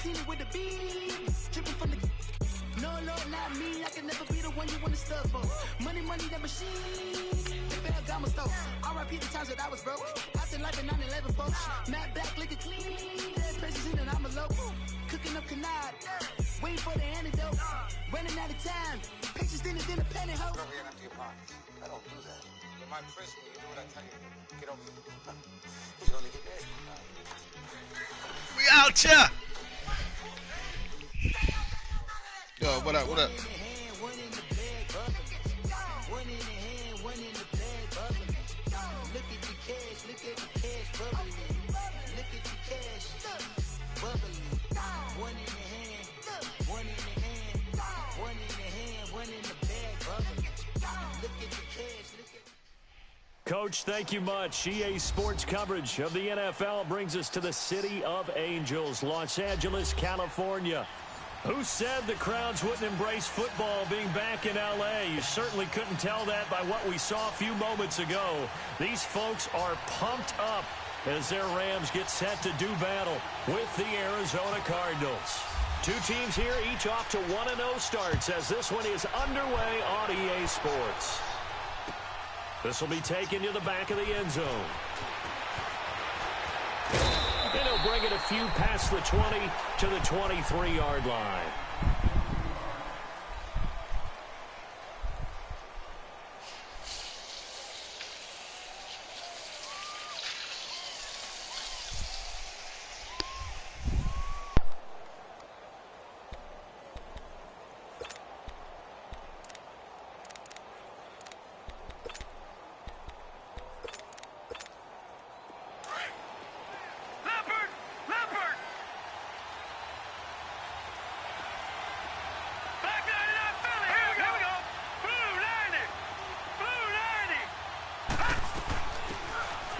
Tina with the beat. Dripping from the... No, Lord, not me. I can never be the one you want to stuff for. Money, that machine. The fair gamma store. R.I.P. the times that I was broke. After life in 9/11, folks. Matte black, liquor clean. Dead presence in and I'm a local. Cooking up canard. Waiting for the antidote. Running out of time. Patience thinner than a penny hoe. Over here empty your pockets. I don't do that. In my prison, you do what I tell you. Get over here. You're gonna get married. We out here. Yo, what up? One in the hand, one in the bag, bubbling. One in the hand, one in the bag, bubbling. Look at the cash bubbling. Look at the cash bubbling. One in the hand, one in the hand, one in the hand, one in the bag, bubbling. Look at the cash, look at... Coach, thank you much. EA Sports coverage of the NFL brings us to the City of Angels, Los Angeles, California. Who said the crowds wouldn't embrace football being back in L.A.? You certainly couldn't tell that by what we saw a few moments ago. These folks are pumped up as their Rams get set to do battle with the Arizona Cardinals. Two teams here, each off to 1-0 starts as this one is underway on EA Sports. This will be taken to the back of the end zone. And he'll bring it a few past the 20 to the 23-yard line.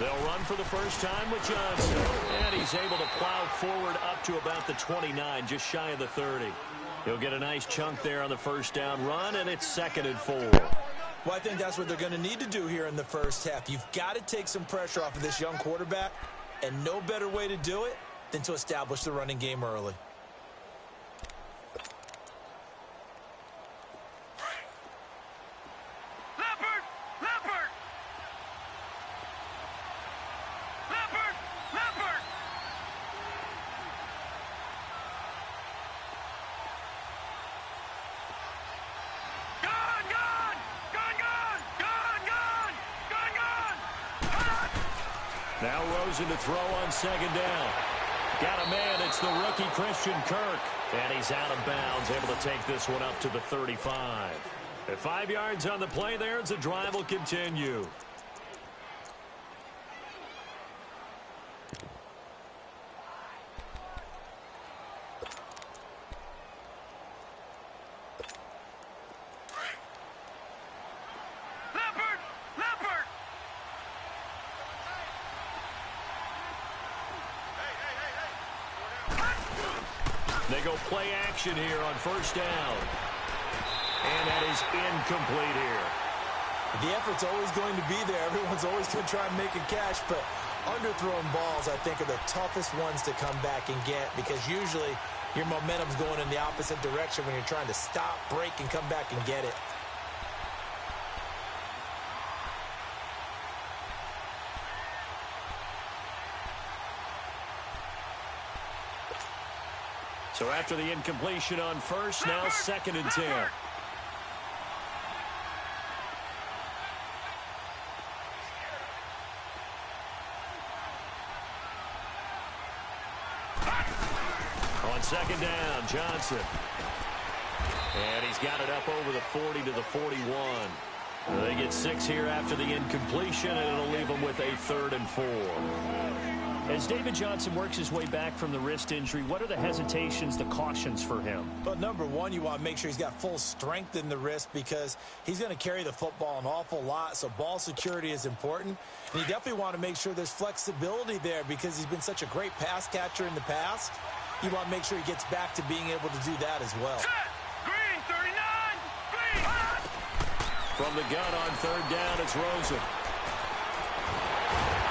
They'll run for the first time with Johnson. And he's able to plow forward up to about the 29, just shy of the 30. He'll get a nice chunk there on the first down run, and it's 2nd and 4. Well, I think that's what they're going to need to do here in the first half. You've got to take some pressure off of this young quarterback, and no better way to do it than to establish the running game early. Now Rosen to throw on 2nd down. Got a man, it's the rookie Christian Kirk. And he's out of bounds, able to take this one up to the 35. At 5 yards on the play there, as the drive will continue. They go play action here on 1st down. And that is incomplete here. The effort's always going to be there. Everyone's always going to try and make a catch, but underthrown balls, I think, are the toughest ones to come back and get because usually your momentum's going in the opposite direction when you're trying to stop, break, and come back and get it. So after the incompletion on 1st, now 2nd and 10. On 2nd down, Johnson. And he's got it up over the 40 to the 41. They get 6 here after the incompletion, and it'll leave them with a 3rd and 4. As David Johnson works his way back from the wrist injury, what are the hesitations, the cautions for him? Well, number one, you want to make sure he's got full strength in the wrist because he's going to carry the football an awful lot, so ball security is important. And you definitely want to make sure there's flexibility there because he's been such a great pass catcher in the past. You want to make sure he gets back to being able to do that as well. Green, 39, green. From the gun on 3rd down, it's Rosen.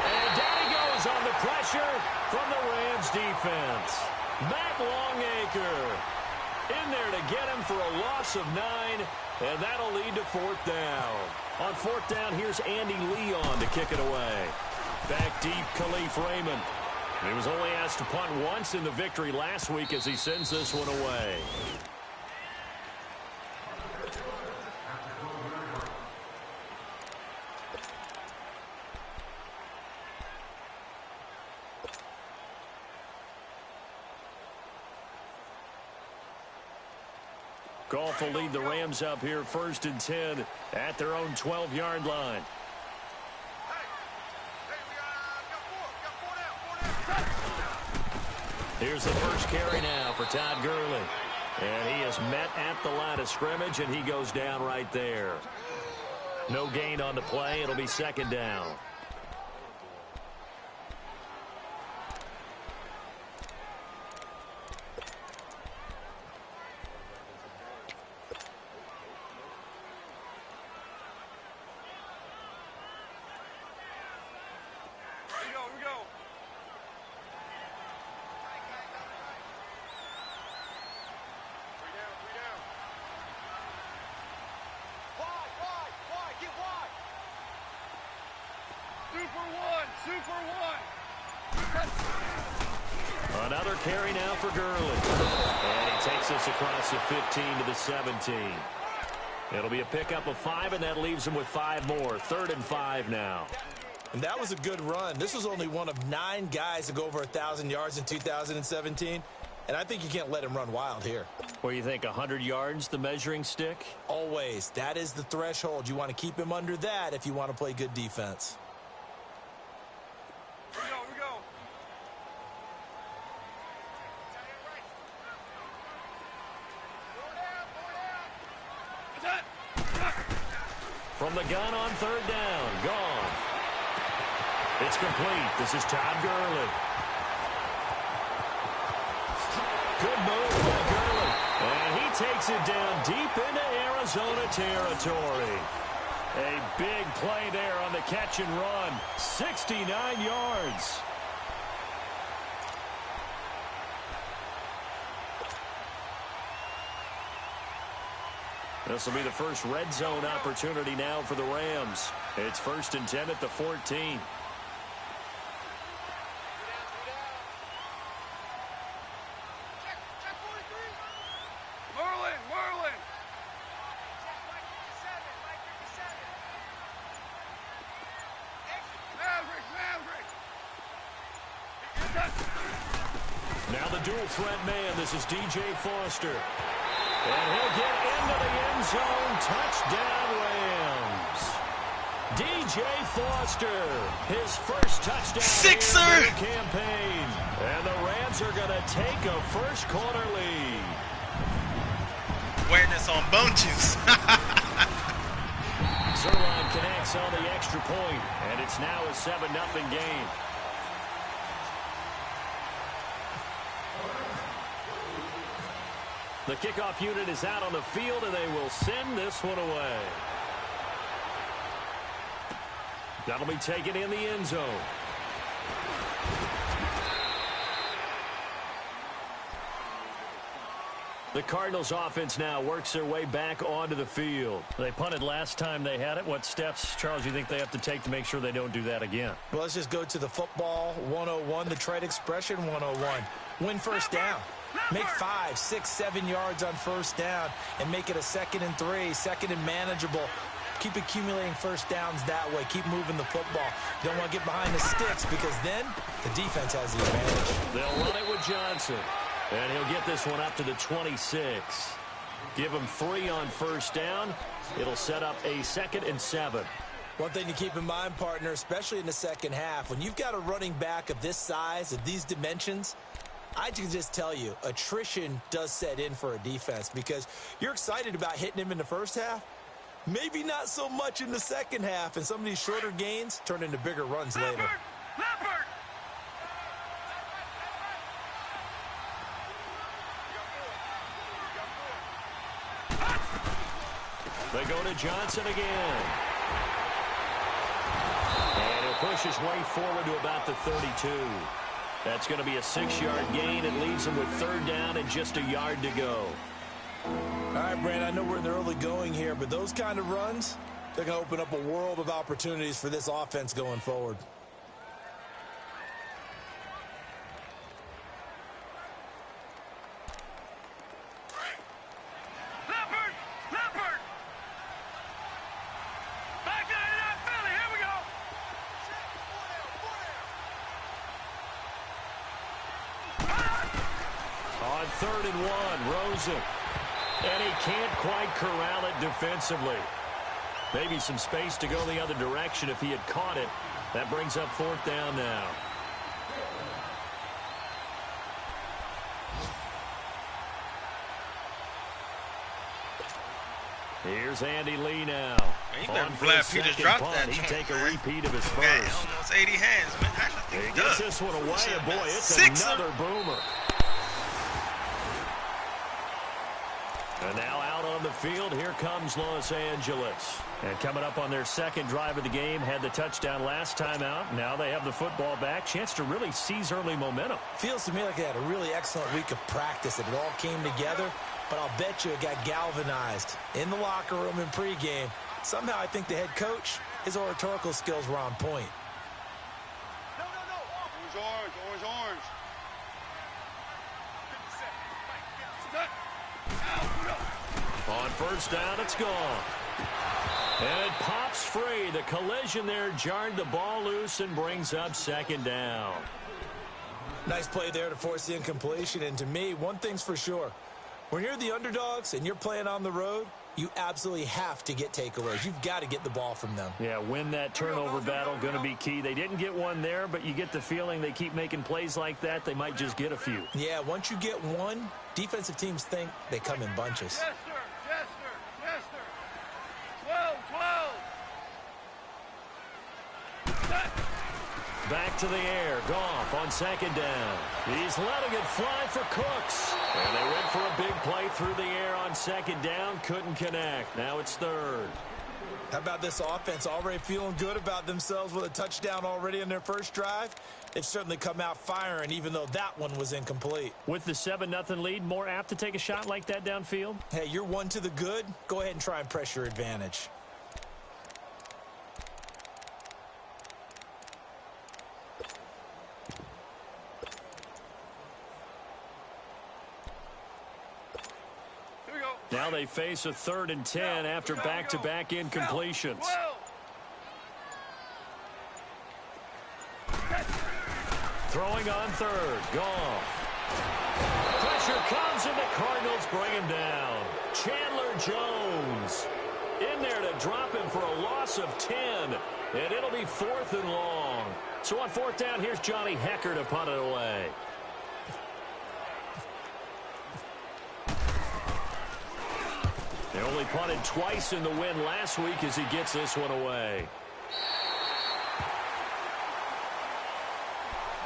And down he goes on the pressure from the Rams defense. Matt Long Baker. In there to get him for a loss of 9, and that'll lead to 4th down. On 4th down, here's Andy Leon to kick it away. Back deep, Khalif Raymond. He was only asked to punt once in the victory last week as he sends this one away. Goff will lead the Rams up here 1st and 10 at their own 12-yard line. Here's the first carry now for Todd Gurley. And he is met at the line of scrimmage, and he goes down right there. No gain on the play. It'll be 2nd down. Another carry now for Gurley. And he takes us across the 15 to the 17. It'll be a pickup of 5, and that leaves him with 5 more. 3rd and 5 now. And that was a good run. This was only one of 9 guys to go over 1,000 yards in 2017. And I think you can't let him run wild here. What do you think, 100 yards, the measuring stick? Always. That is the threshold. You want to keep him under that if you want to play good defense. From the gun on 3rd down. Gone. It's complete. This is Todd Gurley. Good move by Gurley. And he takes it down deep into Arizona territory. A big play there on the catch and run. 69 yards. This will be the first red zone opportunity now for the Rams. It's 1st and 10 at the 14. Now the dual threat man. This is DJ Foster. And he'll get into the end zone. Touchdown, Rams. DJ Foster, his first touchdown Sixer in the campaign. And the Rams are going to take a first-quarter lead. Awareness on bone juice. Zerline connects on the extra point, and it's now a 7-0 game. The kickoff unit is out on the field, and they will send this one away. That'll be taken in the end zone. The Cardinals offense now works their way back onto the field. They punted last time they had it. What steps, Charles, do you think they have to take to make sure they don't do that again? Well, let's just go to the football 101, the trade expression 101. Win first down. Make 5, 6, 7 yards on first down and make it a 2nd and 3, 2nd and manageable. Keep accumulating first downs that way. Keep moving the football. You don't want to get behind the sticks because then the defense has the advantage. They'll run it with Johnson. And he'll get this one up to the 26. Give him 3 on first down. It'll set up a 2nd and 7. One thing to keep in mind, partner, especially in the second half, when you've got a running back of this size, of these dimensions, I can just tell you, attrition does set in for a defense because you're excited about hitting him in the first half. Maybe not so much in the second half, and some of these shorter gains turn into bigger runs later. They go to Johnson again. And he'll push his way forward to about the 32. That's going to be a 6-yard gain. It leaves them with 3rd down and just a yard to go. All right, Brandon, I know we're in the early going here, but those kind of runs, they're going to open up a world of opportunities for this offense going forward. On 3rd and 1, Rosen. And he can't quite corral it defensively. Maybe some space to go the other direction if he had caught it. That brings up 4th down now. Here's Andy Lee now. Man, you better glad Peter dropped that. He'd take a repeat of his Man, first. almost 80 hands, man. He gets this one away, and boy, it's another boomer. And now out on the field, here comes Los Angeles. And coming up on their 2nd drive of the game, had the touchdown last time out. Now they have the football back. Chance to really seize early momentum. Feels to me like they had a really excellent week of practice, that it all came together. But I'll bet you it got galvanized in the locker room in pregame. Somehow I think the head coach, his oratorical skills were on point. Orange. On 1st down, it's gone. And it pops free. The collision there jarred the ball loose and brings up 2nd down. Nice play there to force the incompletion. And to me, one thing's for sure. When you're the underdogs and you're playing on the road, you absolutely have to get takeaways. You've got to get the ball from them. Yeah, win that turnover battle, going to be key. They didn't get one there, but you get the feeling they keep making plays like that, they might just get a few. Yeah, once you get one, defensive teams think they come in bunches. Yes, sir. 12. Back to the air. Goff on 2nd down. He's letting it fly for Cooks. And they went for a big play through the air on 2nd down. Couldn't connect. Now it's 3rd. How about this offense already feeling good about themselves with a touchdown already in their 1st drive? They've certainly come out firing, even though that one was incomplete. With the 7-0 lead, more apt to take a shot like that downfield? Hey, you're one to the good. Go ahead and try and press your advantage. Now they face a 3rd and 10 after back-to-back incompletions. Throwing on 3rd. Goff. Pressure comes, and the Cardinals bring him down. Chandler Jones in there to drop him for a loss of 10. And it'll be 4th and long. So on 4th down, here's Johnny Hecker to punt it away. They only punted twice in the win last week as he gets this one away.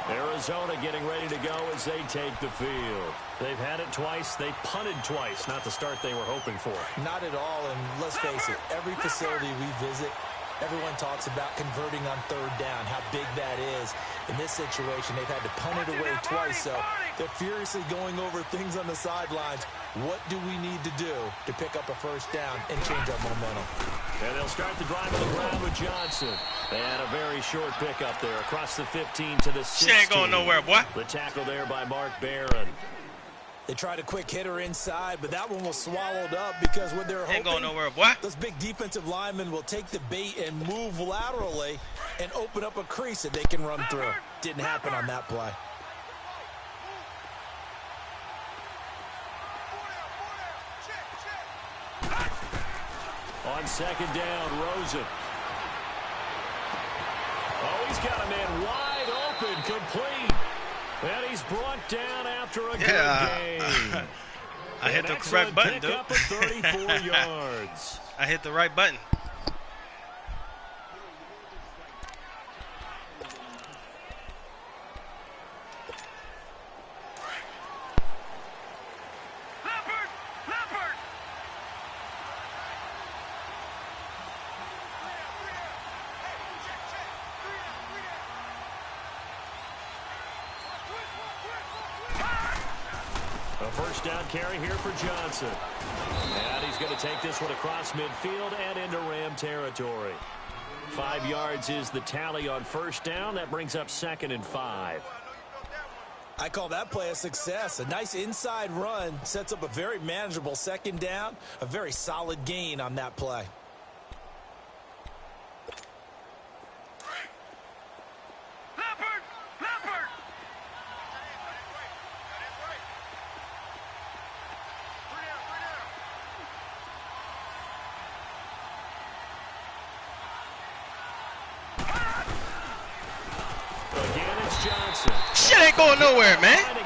Arizona getting ready to go as they take the field. They've had it twice. They've punted twice. Not the start they were hoping for. Not at all, and let's face it, every facility we visit, everyone talks about converting on 3rd down, how big that is. In this situation, they've had to punt it away twice, so they're furiously going over things on the sidelines. What do we need to do to pick up a 1st down and change our momentum? And they'll start the drive on the ground with Johnson. And a very short pickup there across the 15 to the 16. She ain't going nowhere, boy. The tackle there by Mark Barron. They tried a quick hitter inside, but that one was swallowed up because what they're hoping, Ain't going nowhere, boy. those big defensive linemen will take the bait and move laterally and open up a crease that they can run through. Didn't happen on that play. On 2nd down, Rosen. Oh, he's got a man wide open, complete. And he's brought down after a good game. I hit the correct button, dude. Up at 34 yards. I hit the right button. first down carry here for Johnson. And he's going to take this one across midfield and into Ram territory. 5 yards is the tally on first down. That brings up 2nd and 5. I call that play a success. A nice inside run sets up a very manageable 2nd down. A very solid gain on that play. Shit ain't going nowhere, man. He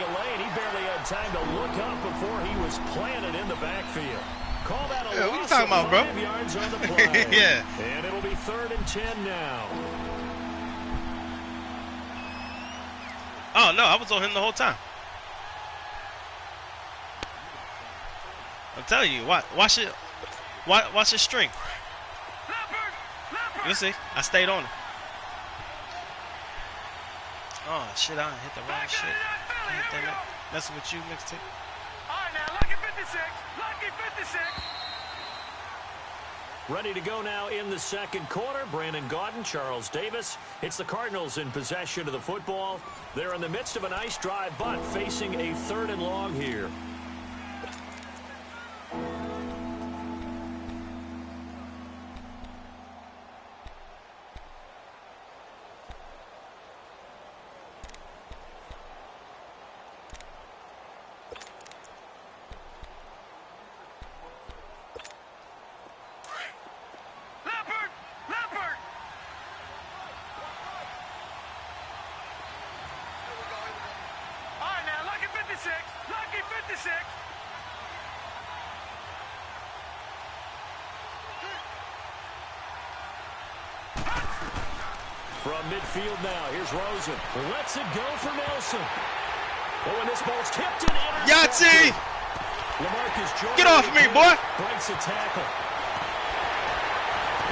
barely had time to look up before he was planted in the backfield. Call that a what you talking about, bro? 5 yards on the play. Yeah. And it'll be 3rd and 10 now. Oh, no, I was on him the whole time. I'm telling you, watch it. Watch his string. You'll see. I stayed on him. Oh, shit, I hit the wrong shit. I hit that messing with you, mixtape. All right, now, lucky 56. Lucky 56. Ready to go now in the 2nd quarter. Brandon Gaudin, Charles Davis. It's the Cardinals in possession of the football. They're in the midst of a nice drive, but facing a 3rd and long here. Lucky 56. From midfield now, here's Rosen. Lets it go for Nelson. Oh, and this ball's tipped and Yahtzee! LaMarcus Get off me, boy! Breaks a tackle.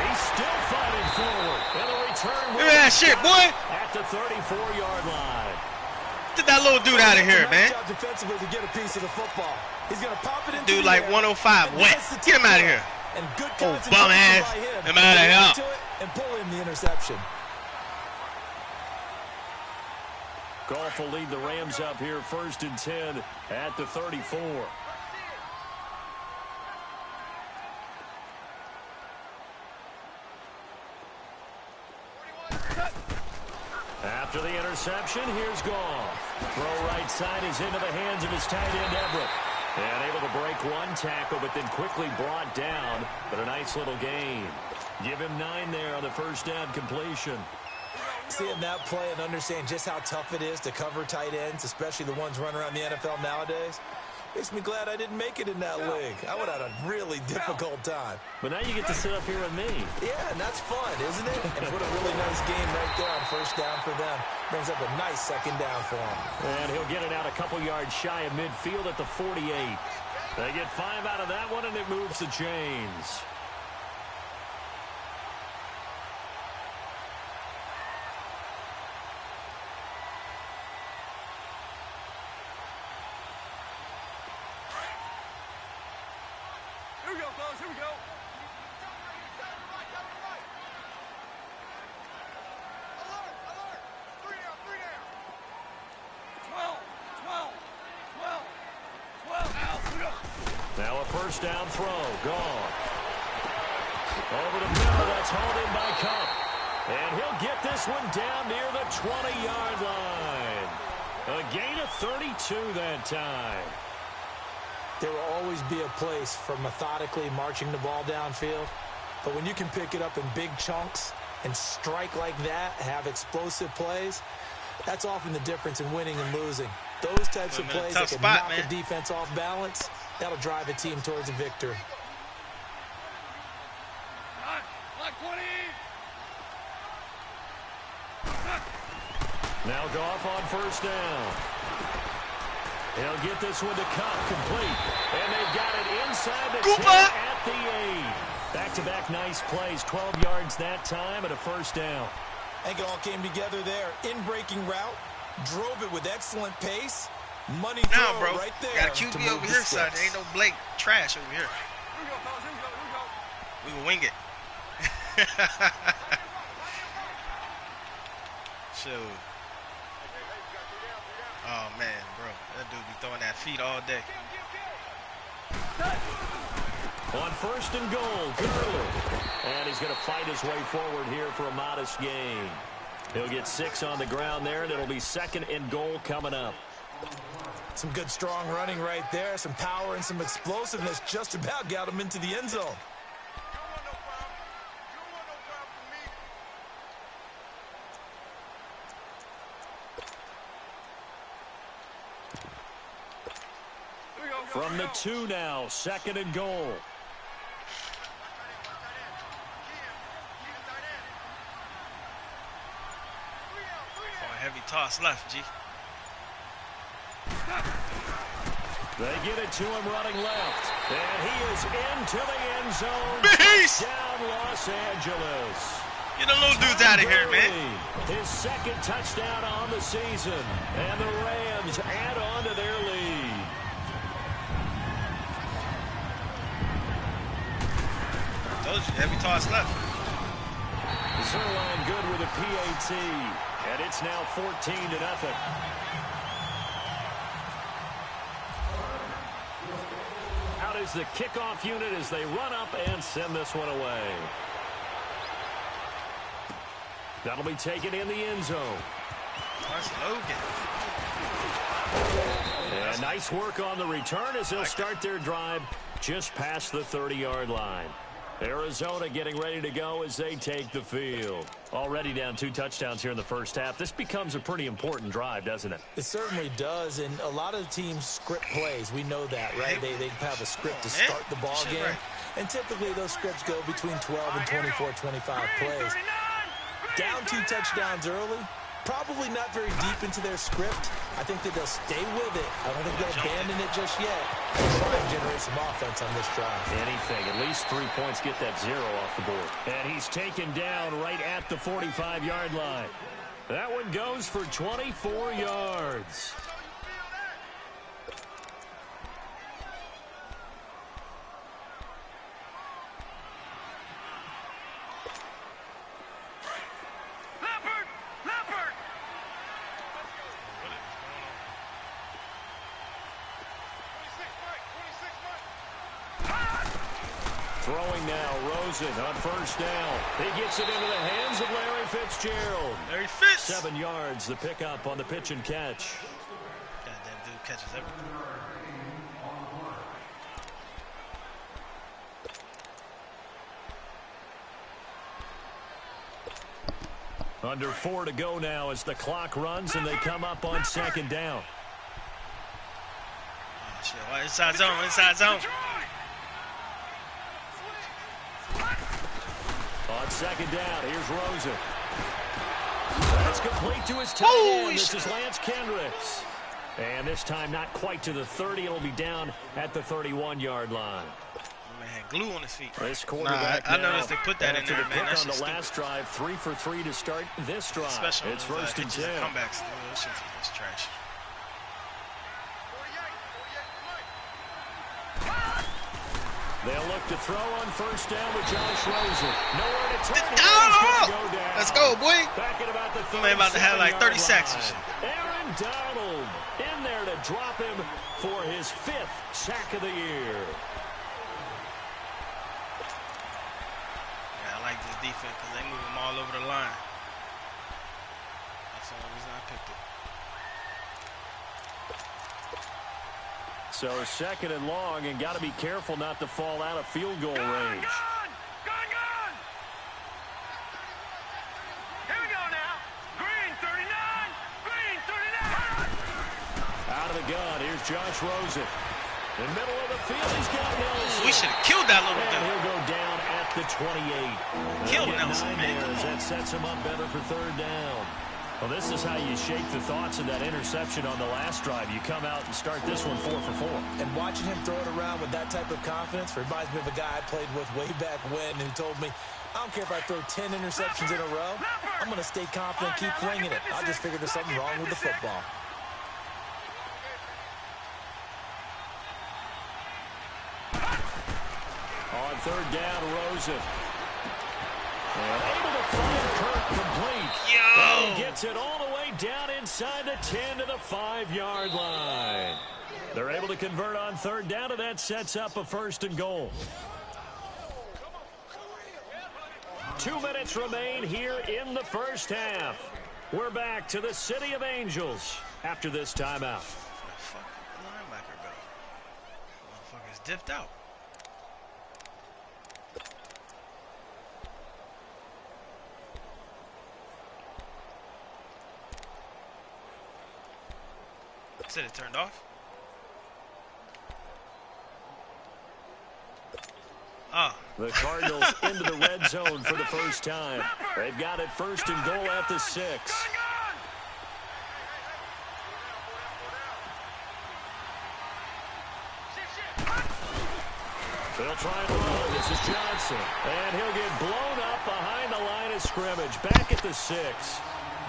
He's still fighting forward. And a return. Look at that shit, boy! At the 34-yard line. Get that little dude out of here, man. Job defensively to get a piece of the football. He's going to pop it into Dude like 105 wet. Get him out of here. And good oh, bum ass. I'm out of here. And pull in the interception. Goff will lead the Rams up here 1st and 10 at the 34. After the interception, here's Goff. Throw right side is into the hands of his tight end, Everett. And able to break one tackle, but then quickly brought down. But a nice little gain. Give him 9 there on the first down completion. Seeing that play and understand just how tough it is to cover tight ends, especially the ones running around the NFL nowadays, makes me glad I didn't make it in that league. I would have had a really difficult time. But now you get to sit up here with me. Yeah, and that's fun, isn't it? And put a really nice game right there on first down for them. Brings up a nice 2nd down for him. And he'll get it out a couple yards shy of midfield at the 48. They get 5 out of that one, and it moves the chains. Here we go, fellas. Here we go. Alert, alert. 3 down, 3 down. 12, 12, 12, 12. Out. Now a first down throw. Gone. Over the middle. That's hauled in by Cup. And he'll get this one down near the 20-yard line. A gain of 32 that time. There will always be a place for methodically marching the ball downfield. But when you can pick it up in big chunks and strike like that, have explosive plays, that's often the difference in winning and losing. Those types of plays that can knock the defense off balance, that'll drive a team towards a victory. Like 20. Now Goff on first down. He'll get this one to Cup complete. And they've got it inside the 10 at the 8. Back-to-back nice plays. 12 yards that time and a first down. I think it all came together there. In-breaking route, drove it with excellent pace. Money Now, throw bro, right there. got a QB over here side. There ain't no Blake trash over here. We will wing it. Shoot. Oh, man, bro. That dude be throwing that feet all day. On first and goal, Gurley. And he's going to fight his way forward here for a modest gain. He'll get 6 on the ground there, and it'll be second and goal coming up. Some good strong running right there. Some power and some explosiveness just about got him into the end zone. From the 2 now, second and goal. Heavy toss left, G. They get it to him running left. And he is into the end zone. Beast! Down Los Angeles. Get the little dudes out of here, man. His second touchdown on the season. And the Rams add on to their lead. Told you, heavy toss left. Zerline good with a PAT. And it's now 14-0. Out is the kickoff unit as they run up and send this one away. That'll be taken in the end zone. That's Logan. And nice work on the return as they'll start their drive just past the 30-yard line. Arizona getting ready to go as they take the field. Already down 2 touchdowns here in the first half. This becomes a pretty important drive, doesn't it? It certainly does, and a lot of teams script plays. We know that, right? They have a script to start the ball game, and typically those scripts go between 12 and 24, 25 plays. Down 2 touchdowns early, probably not very deep into their script. I think that they'll stay with it. I don't think they'll abandon it just yet. They'll try and generate some offense on this drive. Anything. At least 3 points, get that 0 off the board. And he's taken down right at the 45-yard line. That one goes for 24 yards. Throwing now, Rosen on first down. He gets it into the hands of Larry Fitzgerald. Larry Fitz. 7 yards, the pickup on the pitch and catch. Goddamn dude catches everything. Under 4 to go now as the clock runs and they come up on second down. Oh, shit. Well, inside zone, inside zone. On second down, here's Rosen. That's complete to his tight end. This is Lance Kendricks. And this time not quite to the 30. It'll be down at the 31-yard line. Man, glue on his feet. This quarterback I noticed they put that in there, the man. That's on the last drive, 3 for 3 to start this drive. Especially it's first and 10. Comebacks. This shit's trash. They'll look to throw on first down with Josh Rosen. Nowhere to turn. Go down. Let's go, boy. Back at about the 30. Man about to have like 30 sacks and shit. Aaron Donald in there to drop him for his 5th sack of the year. Yeah, I like this defense because they move him all over the line. That's the only reason I picked it. So second and long, and got to be careful not to fall out of field goal range. Gone! Here we go now. Green 39. Green 39. Out of the gun, here's Josh Rosen. In the middle of the field, he's got Nelson. We should have killed that little And dude. he'll go down at the 28. Kill Nelson, man. That sets him up better for third down. Well, this is how you shake the thoughts of that interception on the last drive. You come out and start this one 4 for 4. And watching him throw it around with that type of confidence reminds me of a guy I played with way back when, and he told me, I don't care if I throw 10 interceptions in a row. I'm going to stay confident, keep flinging it. I just figured there's something wrong with the football. On third down, Rosen. And able to find Kirk complete. And he gets it all the way down inside the 10 to the 5-yard line. They're able to convert on third down, and that sets up a 1st and goal. 2 minutes remain here in the first half. We're back to the City of Angels after this timeout. Fuck the linebacker go. Motherfucker's dipped out. Said it turned off. The Cardinals into the red zone for the first time. They've got it 1st and goal at the 6. They'll try and run. This is Johnson. And he'll get blown up behind the line of scrimmage. Back at the 6.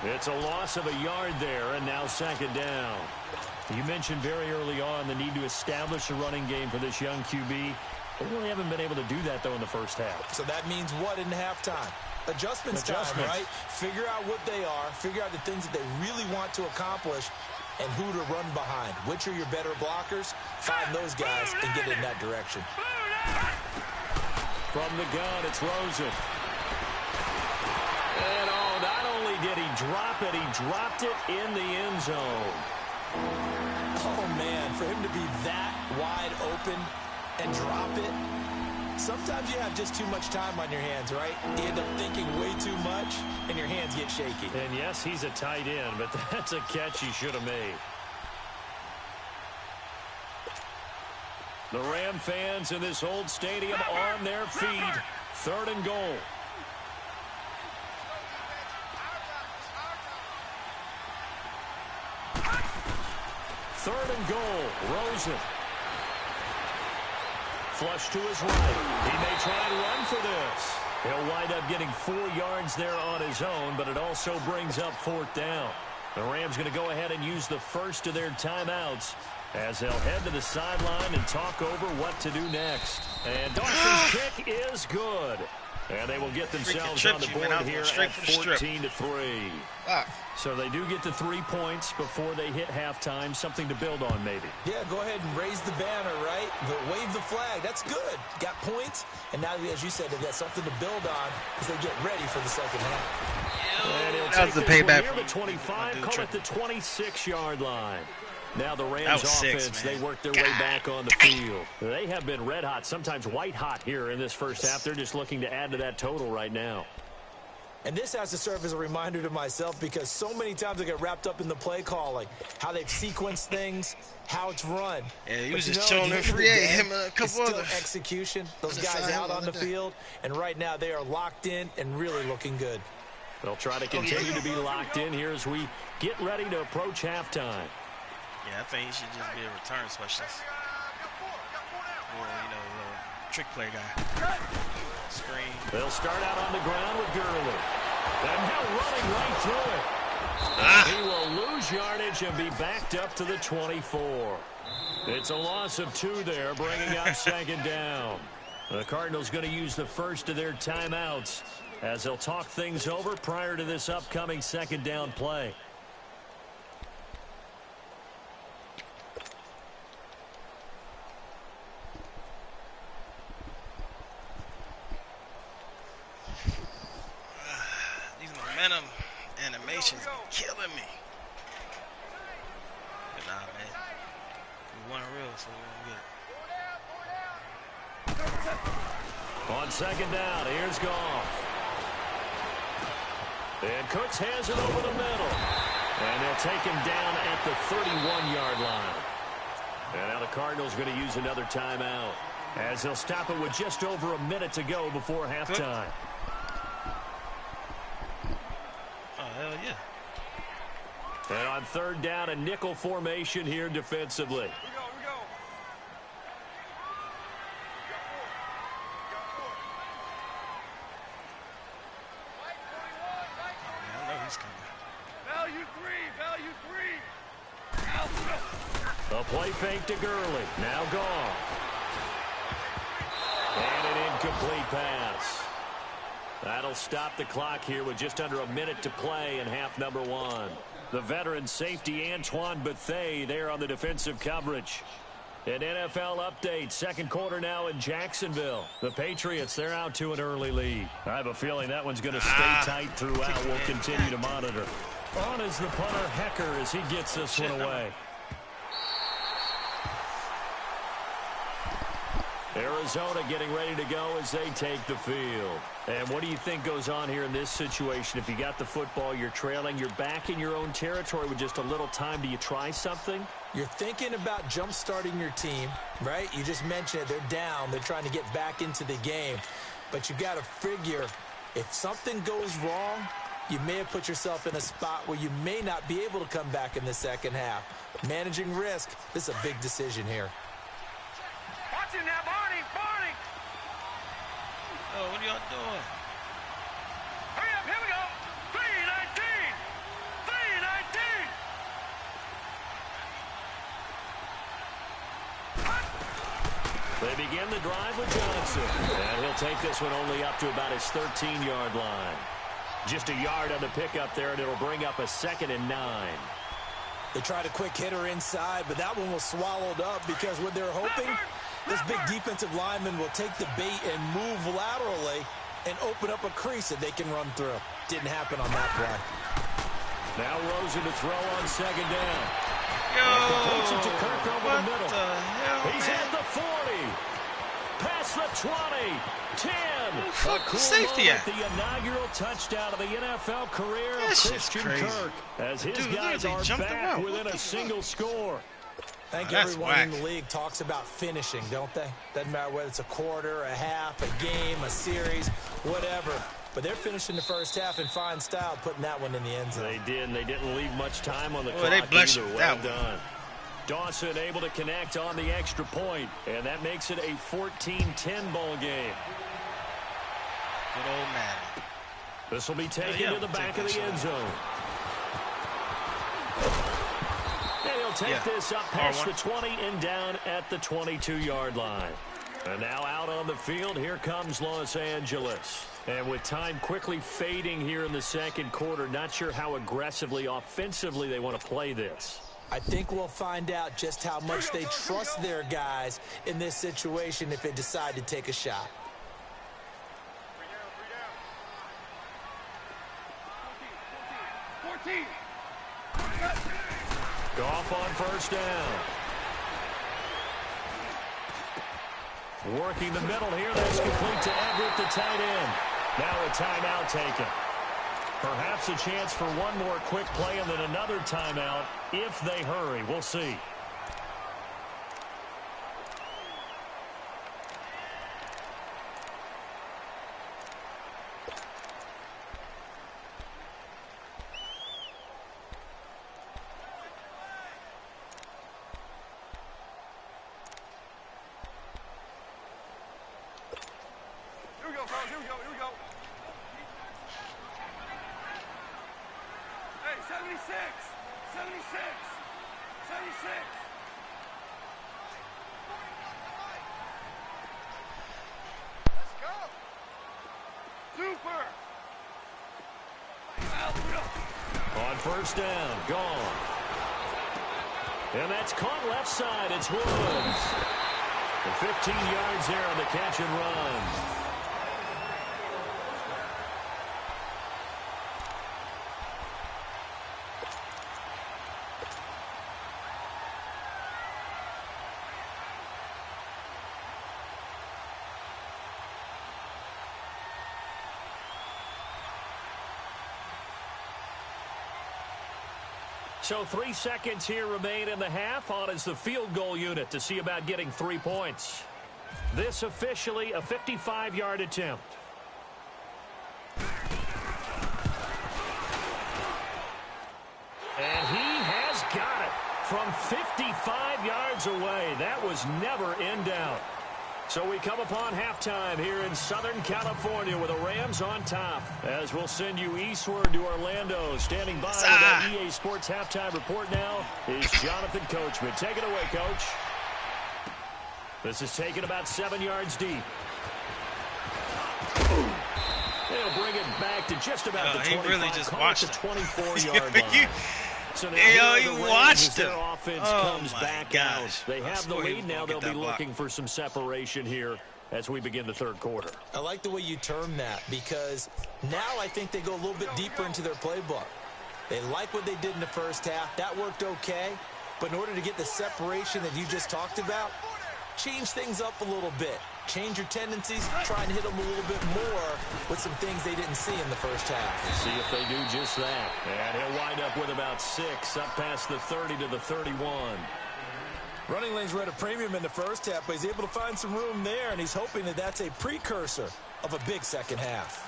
It's a loss of a yard there, and now 2nd down. You mentioned very early on the need to establish a running game for this young QB. They really haven't been able to do that, though, in the first half. So that means what in halftime? Adjustments time, right? Figure out what they are. Figure out the things that they really want to accomplish and who to run behind. Which are your better blockers? Find those guys and get in that direction. From the gun, it's Rosen. And not only did he drop it, he dropped it in the end zone. Oh, man, for him to be that wide open and drop it. Sometimes you have just too much time on your hands, right? You end up thinking way too much, and your hands get shaky. And yes, he's a tight end, but that's a catch he should have made. The Ram fans in this old stadium on their feet. 3rd and goal. Third and goal. Rosen. Flush to his right. He may try and run for this. He'll wind up getting 4 yards there on his own, but it also brings up 4th down. The Rams going to go ahead and use the first of their timeouts as they'll head to the sideline and talk over what to do next. And Dawson's kick is good. And they will get themselves on the board here at 14-3. So they do get the 3 points before they hit halftime. Something to build on, maybe. Yeah, go ahead and raise the banner, right? Wave the flag. That's good. Got points. And now, as you said, they've got something to build on as they get ready for the second half. And he'll take the payback near the 25, call it the 26-yard line. Now the Rams offense, they work their way back on the field. They have been red hot, sometimes white hot here in this first half. They're just looking to add to that total right now. And this has to serve as a reminder to myself because so many times I get wrapped up in the play calling, how they've sequenced things, how it's run. Yeah, he was just chilling there free agent, him and a couple others. Execution, those guys out on the field, and right now they are locked in and really looking good. They'll try to continue to be locked in here as we get ready to approach halftime. Yeah, I think he should just be a return specialist. Or, trick play guy. Screen. They'll start out on the ground with Gurley. And now running right through it. He will lose yardage and be backed up to the 24. It's a loss of 2 there, bringing up 2nd down. The Cardinals going to use the first of their timeouts as they'll talk things over prior to this upcoming 2nd down play. Momentum animations killing me. But nah, man. We won real, so we're gonna get it. On 2nd down, here's Goff. And Cooks has it over the middle. And they'll take him down at the 31-yard line. And now the Cardinals going to use another timeout as they'll stop it with just over a minute to go before halftime. Hell yeah. And on 3rd down, a nickel formation here defensively. I know he's coming. Value three. A play fake to Gurley. Now Goff. And an Incomplete pass. That'll stop the clock here with just under a minute to play in half number 1. The veteran safety Antoine Bethea there on the defensive coverage. An NFL update. Second quarter now in Jacksonville. The Patriots, they're out to an early lead. I have a feeling that one's going to stay tight throughout. We'll continue to monitor. On is the punter, Hecker, as he gets this one away. Arizona getting ready to go as they take the field. And what do you think goes on here in this situation? If you got the football, you're trailing, you're back in your own territory with just a little time. Do you try something? You're thinking about jump-starting your team, right? You just mentioned it. They're down. They're trying to get back into the game. But you got to figure if something goes wrong, you may have put yourself in a spot where you may not be able to come back in the second half. Managing risk, this is a big decision here. Watch him now, Barney! Barney! Oh, what are y'all doing? Hurry up, here we go! 3:19! 3:19! They begin the drive with Johnson. And he'll take this one only up to about his 13-yard line. Just a yard on the pickup there, and it'll bring up a 2nd and 9. They tried a quick hitter inside, but that one was swallowed up because what they're hoping, this big defensive lineman will take the bait and move laterally and open up a crease that they can run through. Didn't happen on that play. Now Rosen to throw on 2nd down. Yo, Completes it to Kirk over what the middle. the hell, He's man? at the 40. Past the 20. 10. Fuck the safety at? The inaugural touchdown of the NFL career of Christian Kirk. As his guys are back within a single score. I think everyone in the league talks about finishing, don't they? Doesn't matter whether it's a quarter, a half, a game, a series, whatever. But they're finishing the first half in fine style, putting that one in the end zone. They did, and they didn't leave much time on the clock they blessed either. you. Well done. Dawson able to connect on the extra point, and that makes it a 14-10 ball game. Good old man. This will be taken to the back of the end zone. And he'll take this up past the 20 and down at the 22-yard line. And now out on the field, here comes Los Angeles. And with time quickly fading here in the second quarter, not sure how aggressively, offensively they want to play this. I think we'll find out just how much they trust their guys in this situation if they decide to take a shot. 14. Goff on first down. Working the middle here. That's complete to Everett, the tight end. Now a timeout taken. Perhaps a chance for one more quick play and then another timeout if they hurry. We'll see. Here we go, fellas. Here we go. Here we go. Hey, 76. 76. 76. Let's go. Super. On first down, gone. And that's caught left side. It's Woods. And 15 yards there on the catch and run. So 3 seconds here remain in the half. On is the field goal unit to see about getting 3 points. This officially a 55-yard attempt. And he has got it from 55 yards away. That was never in doubt. So we come upon halftime here in Southern California with the Rams on top. As we'll send you eastward to Orlando. Standing by with that EA Sports halftime report now is Jonathan Coachman. Take it away, Coach. This is taken about 7 yards deep. They'll bring it back to just about the 25. He really just watched the 24-yard line. So now you watched their him. offense Oh comes my back gosh. out. They have the lead now. They'll be looking for some separation here as we begin the third quarter. I like the way you term that, because now I think they go a little bit deeper into their playbook. They like what they did in the first half. That worked okay. But in order to get the separation that you just talked about, change things up a little bit. Change your tendencies, try and hit them a little bit more with some things they didn't see in the first half. See if they do just that. And he'll wind up with about 6, up past the 30 to the 31. Running lanes were at a premium in the first half, but he's able to find some room there, and he's hoping that that's a precursor of a big second half.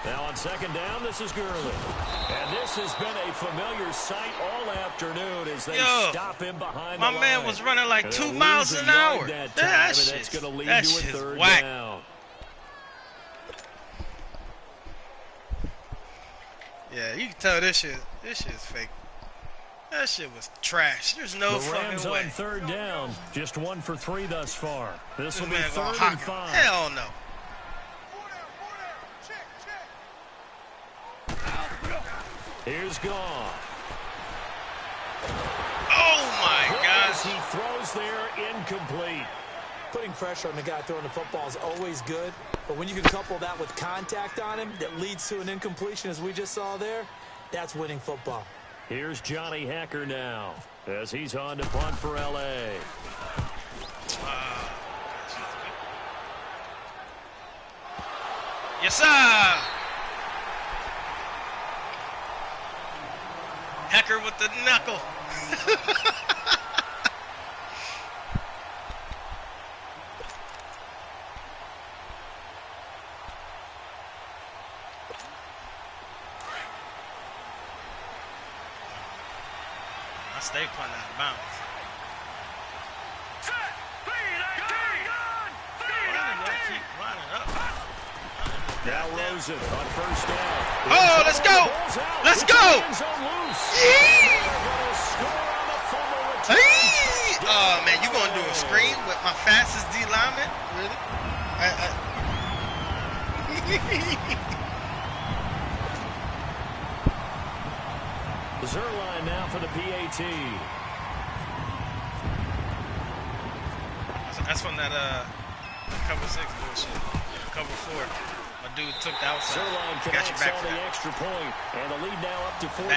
Now on second down, this is Gurley. And this has been a familiar sight all afternoon as they stop him behind the line. My man was running like 2 miles an hour. That's going to lead to a third down. Yeah, you can tell this shit is fake. That shit was trash. There's no fucking way. On third down, just 1 for 3 thus far. This will be 3rd and 5. Hell no. Here's Gone. Oh, my gosh. He throws there, incomplete. Putting pressure on the guy throwing the football is always good, but when you can couple that with contact on him that leads to an incompletion, as we just saw there, that's winning football. Here's Johnny Hacker now as he's on to punt for L.A. Yes, sir. Hacker with the knuckle. I stay punting out of bounds. Now Rosen on first down. Oh, let's go. Let's go. Oh, man, you going to do a screen with my fastest D lineman? Really? Zerline now for the PAT. That's from that cover 6 bullshit. Cover 4. My dude took the outside. Zerline got you back for the that. extra point, and the lead now up to 14.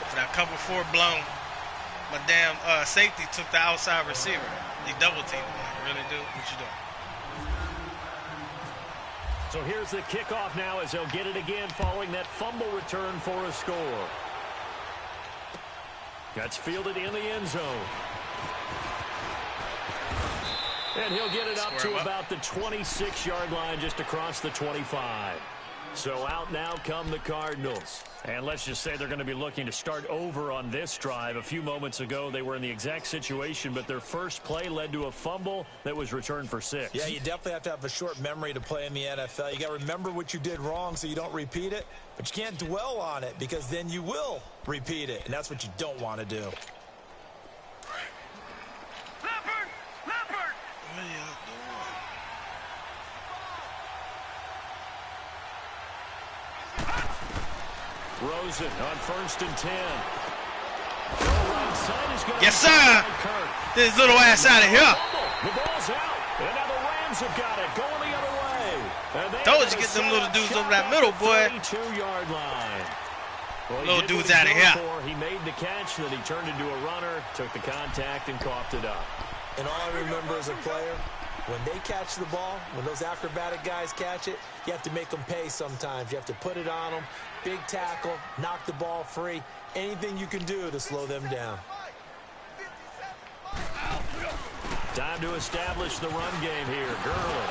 For that cover 4 blown, my damn safety took the outside receiver. He double teamed me. Really, dude? What you doing? So here's the kickoff now as they'll get it again following that fumble return for a score. That's fielded in the end zone. And he'll get it up to about the 26-yard line, just across the 25. So out now come the Cardinals. And let's just say they're going to be looking to start over on this drive. A few moments ago, they were in the exact situation, but their first play led to a fumble that was returned for 6. Yeah, you definitely have to have a short memory to play in the NFL. You got to remember what you did wrong so you don't repeat it, but you can't dwell on it because then you will repeat it, and that's what you don't want to do. Rosen on 1st and 10. Yes, sir. This little ass out of here. The ball's out. And now the Rams have got it going the other way. Told you get them little dudes over that middle, boy. 32-yard line. Well, little dudes out of here. He made the catch, then he turned into a runner, took the contact, and coughed it up. And all I remember as a player, when they catch the ball, when those acrobatic guys catch it, you have to make them pay sometimes. You have to put it on them, big tackle, knock the ball free, anything you can do to slow them down. Time to establish the run game here. Gurley.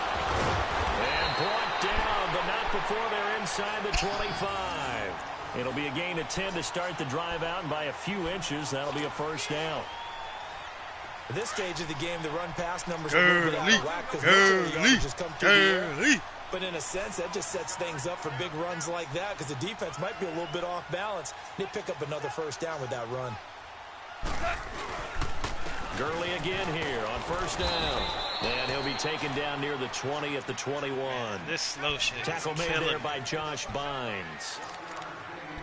And brought down, but not before they're inside the 25. It'll be a gain of 10 to start the drive out, and by a few inches, that'll be a first down. At this stage of the game, the run-pass numbers are a little bit out of whack because most of the yards just come through the air. But in a sense, that just sets things up for big runs like that because the defense might be a little bit off balance. They pick up another first down with that run. Gurley again here on first down. And he'll be taken down near the 20 at the 21. Man, this slow shit. Tackle made there by Josh Bynes.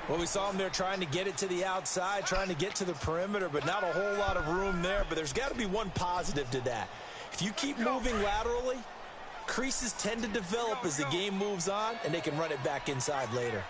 Well, we saw him there trying to get it to the outside, trying to get to the perimeter, but not a whole lot of room there. But there's got to be one positive to that. If you keep moving laterally, creases tend to develop as the game moves on, and they can run it back inside later.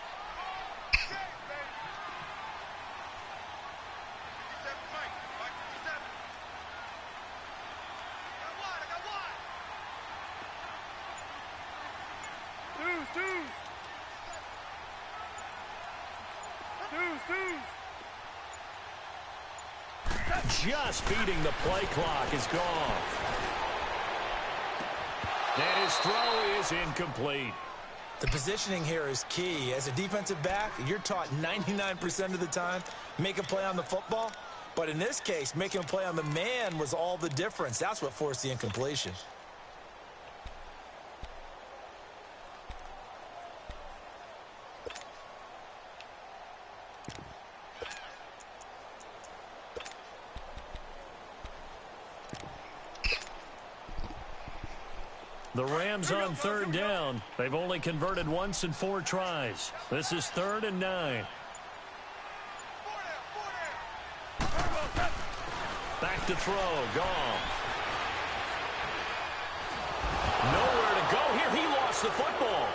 Just beating the play clock is gone. And his throw is incomplete. The positioning here is key. As a defensive back, you're taught 99% of the time, make a play on the football. But in this case, making a play on the man was all the difference. That's what forced the incompletion. The Rams on third down. They've only converted once in 4 tries. This is 3rd and 9. Back to throw. Goff. Nowhere to go here. He lost the football.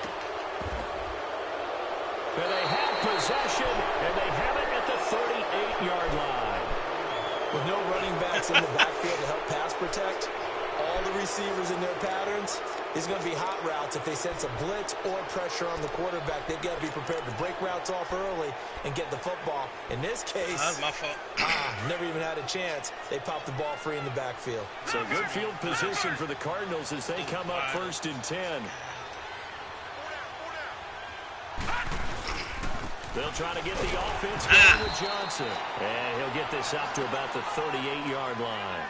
And they have possession, and they have it at the 38-yard line. With no running backs in the backfield to help pass protect, all the receivers in their patterns, is going to be hot routes. If they sense a blitz or pressure on the quarterback, they've got to be prepared to break routes off early and get the football. In this case, that was my fault. Never even had a chance. They popped the ball free in the backfield. So good field position for the Cardinals as they come up 1st and 10. They'll try to get the offense going with Johnson. And he'll get this up to about the 38-yard line.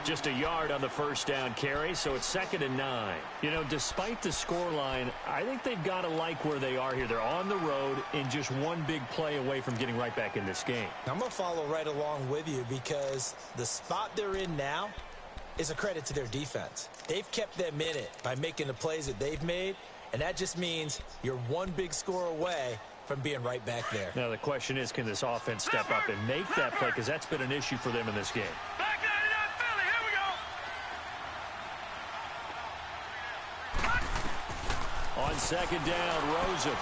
Just a yard on the first down carry, so it's 2nd and 9. You know, despite the scoreline, I think they've got to like where they are here. They're on the road and just one big play away from getting right back in this game. I'm going to follow right along with you because the spot they're in now is a credit to their defense. They've kept them in it by making the plays that they've made, and that just means you're one big score away from being right back there. Now, the question is, can this offense step up and make that play? Because that's been an issue for them in this game. On 2nd down, Rosen.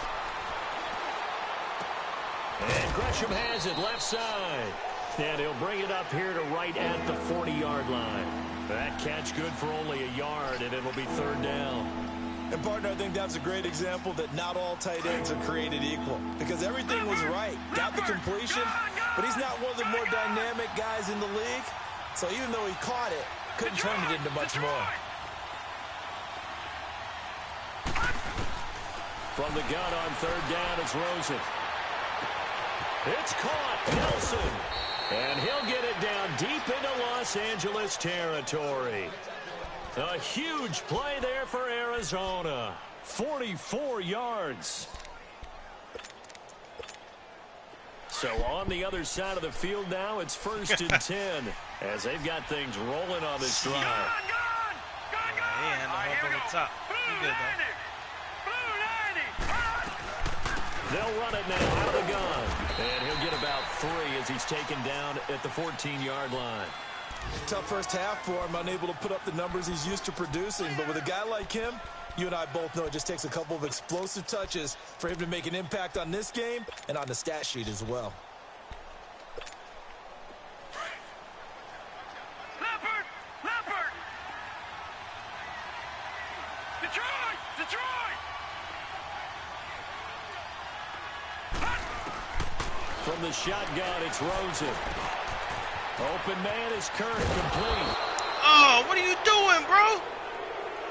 And Gresham has it left side. And he'll bring it up here to right at the 40-yard line. That catch good for only a yard, and it'll be 3rd down. And, partner, I think that's a great example that not all tight ends are created equal because everything was right. Got the completion, but he's not one of the more dynamic guys in the league. So even though he caught it, couldn't turn it into much more. From the gun on 3rd down, it's Rosen. It's caught, Nelson. And he'll get it down deep into Los Angeles territory. A huge play there for Arizona. 44 yards. So on the other side of the field now, it's 1st and 10 as they've got things rolling on this drive. He had to hop on the top. He good, though. They'll run it now out of the gun. And he'll get about 3 as he's taken down at the 14-yard line. Tough first half for him, unable to put up the numbers he's used to producing. But with a guy like him, you and I both know it just takes a couple of explosive touches for him to make an impact on this game and on the stat sheet as well. Leopard! Detroit! From the shotgun, it's Rosen. Open man is Kirk, complete. Oh, what are you doing, bro?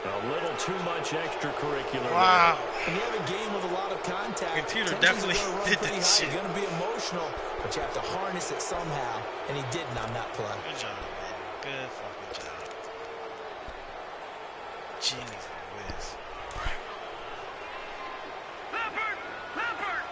A little too much extracurricular. Wow. When you have a game with a lot of contact, Computer tensions definitely are gonna run did pretty that high. shit. You're going to be emotional, but you have to harness it somehow, and he didn't on that play. Good job, man. Good fucking job. Genius, Wiz. Leopard! Leopard!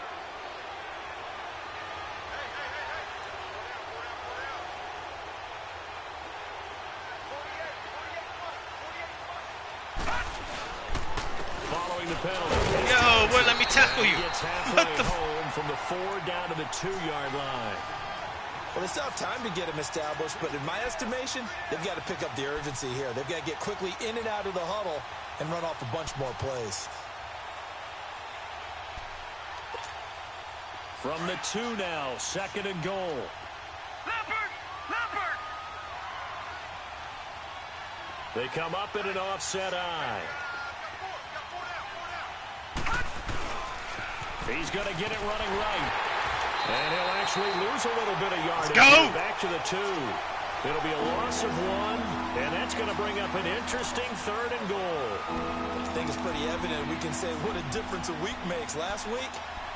Following the penalty. Yo, boy, let me tackle you. Gets halfway home from the 4 down to the 2-yard line. Well, they still have time to get him established, but in my estimation, they've got to pick up the urgency here. They've got to get quickly in and out of the huddle and run off a bunch more plays. From the 2 now, 2nd and goal. Leopard! Leopard! They come up in an offset eye. He's going to get it running right. And he'll actually lose a little bit of yardage. Go! Back to the 2. It'll be a loss of 1, and that's going to bring up an interesting 3rd and goal. I think it's pretty evident. We can say what a difference a week makes. Last week,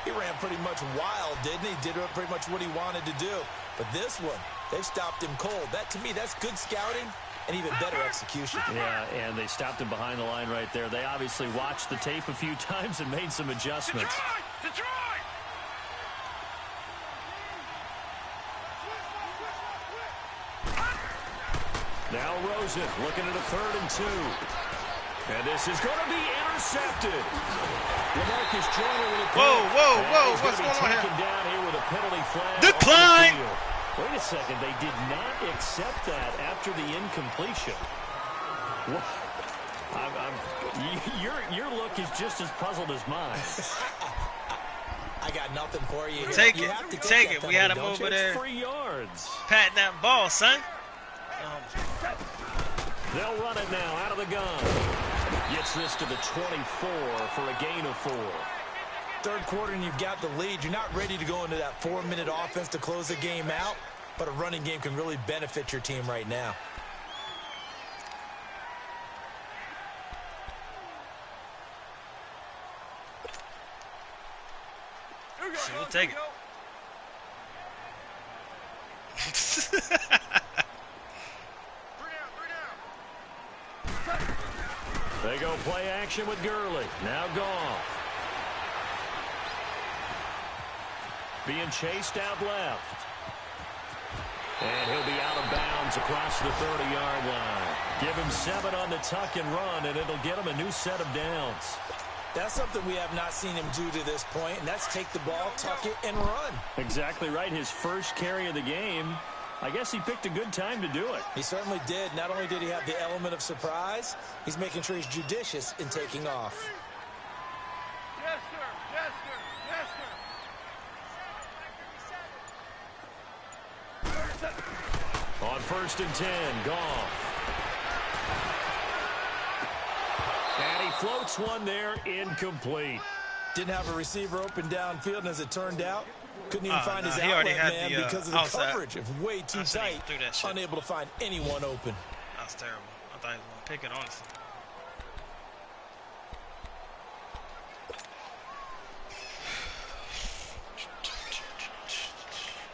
he ran pretty much wild, didn't he? Did pretty much what he wanted to do. But this one, they stopped him cold. That, to me, that's good scouting and even better execution. Yeah, and they stopped him behind the line right there. They obviously watched the tape a few times and made some adjustments. Detroit! Now Rosen looking at a 3rd and 2. And this is going to be intercepted. LaMarcus Joyner with a Whoa, whoa, whoa, what's going on taken here? down here with a penalty flag. Decline! On the field. Wait a second, they did not accept that after the incompletion. What? Your look is just as puzzled as mine. I got nothing for you here. Take you it. have to Take it. that We had penalty, him don't over you? there. 3 yards. Patting that ball, son. They'll run it now out of the gun. Gets this to the 24 for a gain of 4. Third quarter and you've got the lead. You're not ready to go into that 4-minute offense to close the game out, but a running game can really benefit your team right now. So we'll take it. They go play action with Gurley. Now Goff. Being chased out left. And he'll be out of bounds across the 30-yard line. Give him 7 on the tuck and run, and it'll get him a new set of downs. That's something we have not seen him do to this point, and that's take the ball, tuck it, and run. Exactly right. His first carry of the game. I guess he picked a good time to do it. He certainly did. Not only did he have the element of surprise, he's making sure he's judicious in taking off. Yes, sir. Yes, sir. Yes, sir. On 1st and 10, Goff. And he floats one there, incomplete. Didn't have a receiver open downfield, and as it turned out, couldn't even find his he outlet already had man the, because of the outside. coverage. It was way too tight, unable to find anyone open. That was terrible. I thought he was going to pick it, honestly.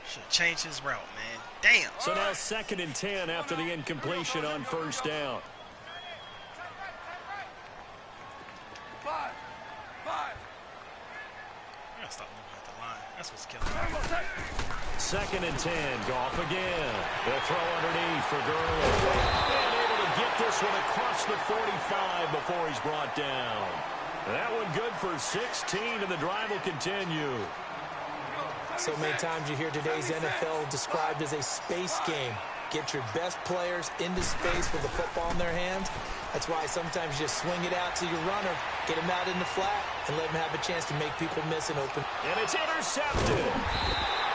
Should change his route, man. Damn. So now 2nd and 10 after the incompletion on 1st down. 5. I gotta stop looking at the line. That's what's killing me. 2nd and 10, Goff again. They'll throw underneath for Gurley. And able to get this one across the 45 before he's brought down. That one good for 16, and the drive will continue. So many times you hear today's NFL described as a space game. Get your best players into space with the football in their hands. That's why sometimes you just swing it out to your runner, get him out in the flat, and let him have a chance to make people miss an open. And it's intercepted.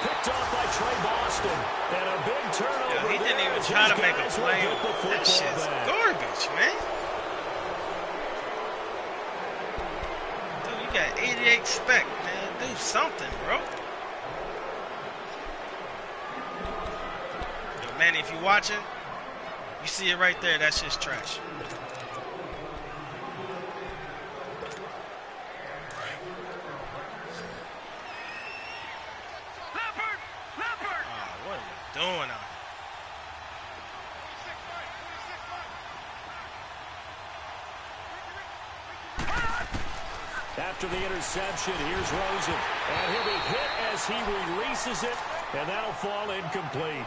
Picked off by Trey Boston. And a big turnover. Yeah, he didn't there even as try his to make a guys will play. get the That football shit's back. garbage, man. Dude, you got 88 spec, man. Do something, bro. Yo, man, if you're watching, you see it right there. That's just trash. Leopard! Oh, what are you doing out here? after the interception. Here's Rosen. And he'll be hit as he releases it, and that'll fall incomplete.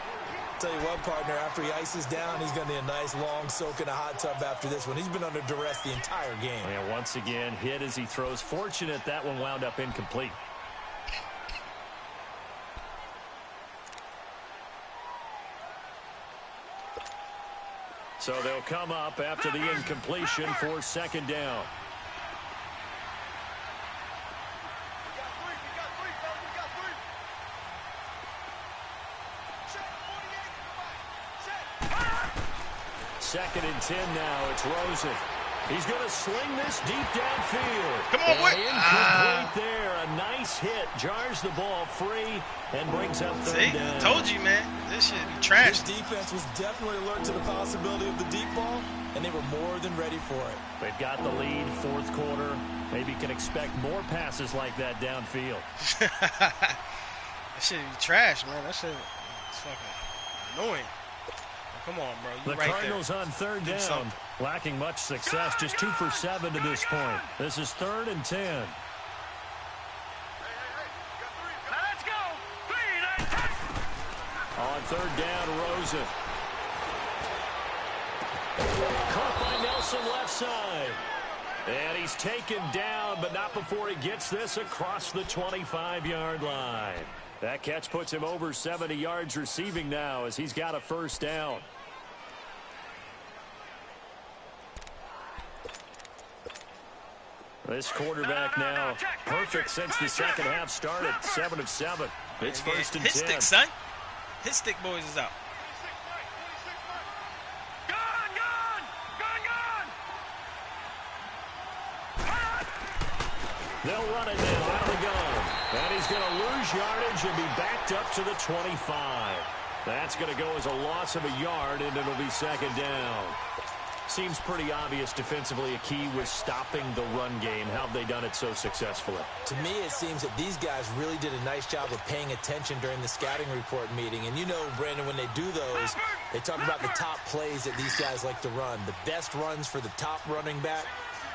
Tell you what, partner, after he ices down, he's going to need a nice long soak in a hot tub after this one. He's been under duress the entire game. And once again, hit as he throws. Fortunate that one wound up incomplete. So they'll come up after the incompletion for second down. Second and 10 now. It's Rosen. He's going to sling this deep downfield. Come on, boy. Incomplete there. A nice hit. Jars the ball free and brings up third down. I told you, man. This should be trash. This defense was definitely alert to the possibility of the deep ball, and they were more than ready for it. They've got the lead, fourth quarter. Maybe can expect more passes like that downfield. That should be trash, man. That shit is fucking annoying. Come on, bro. You the right Cardinals there. on third down, lacking much success, just 2 for 7 to this point. This is 3rd and 10. Now let's go. 3 and 10. On third down, Rosen. Caught by Nelson left side. And he's taken down, but not before he gets this across the 25-yard line. That catch puts him over 70 yards receiving now as he's got a first down. This quarterback now perfect since the second half started. 7 of 7. It's first and 10. Hit stick, son. Hit stick boys is out. They'll run it now out of the gun. And he's going to lose yardage and be backed up to the 25. That's going to go as a loss of a yard, and it'll be second down. Seems pretty obvious defensively a key was stopping the run game. How have they done it so successfully? To me, it seems that these guys really did a nice job of paying attention during the scouting report meeting. And you know, Brandon, when they do those, they talk about the top plays that these guys like to run. The best runs for the top running back,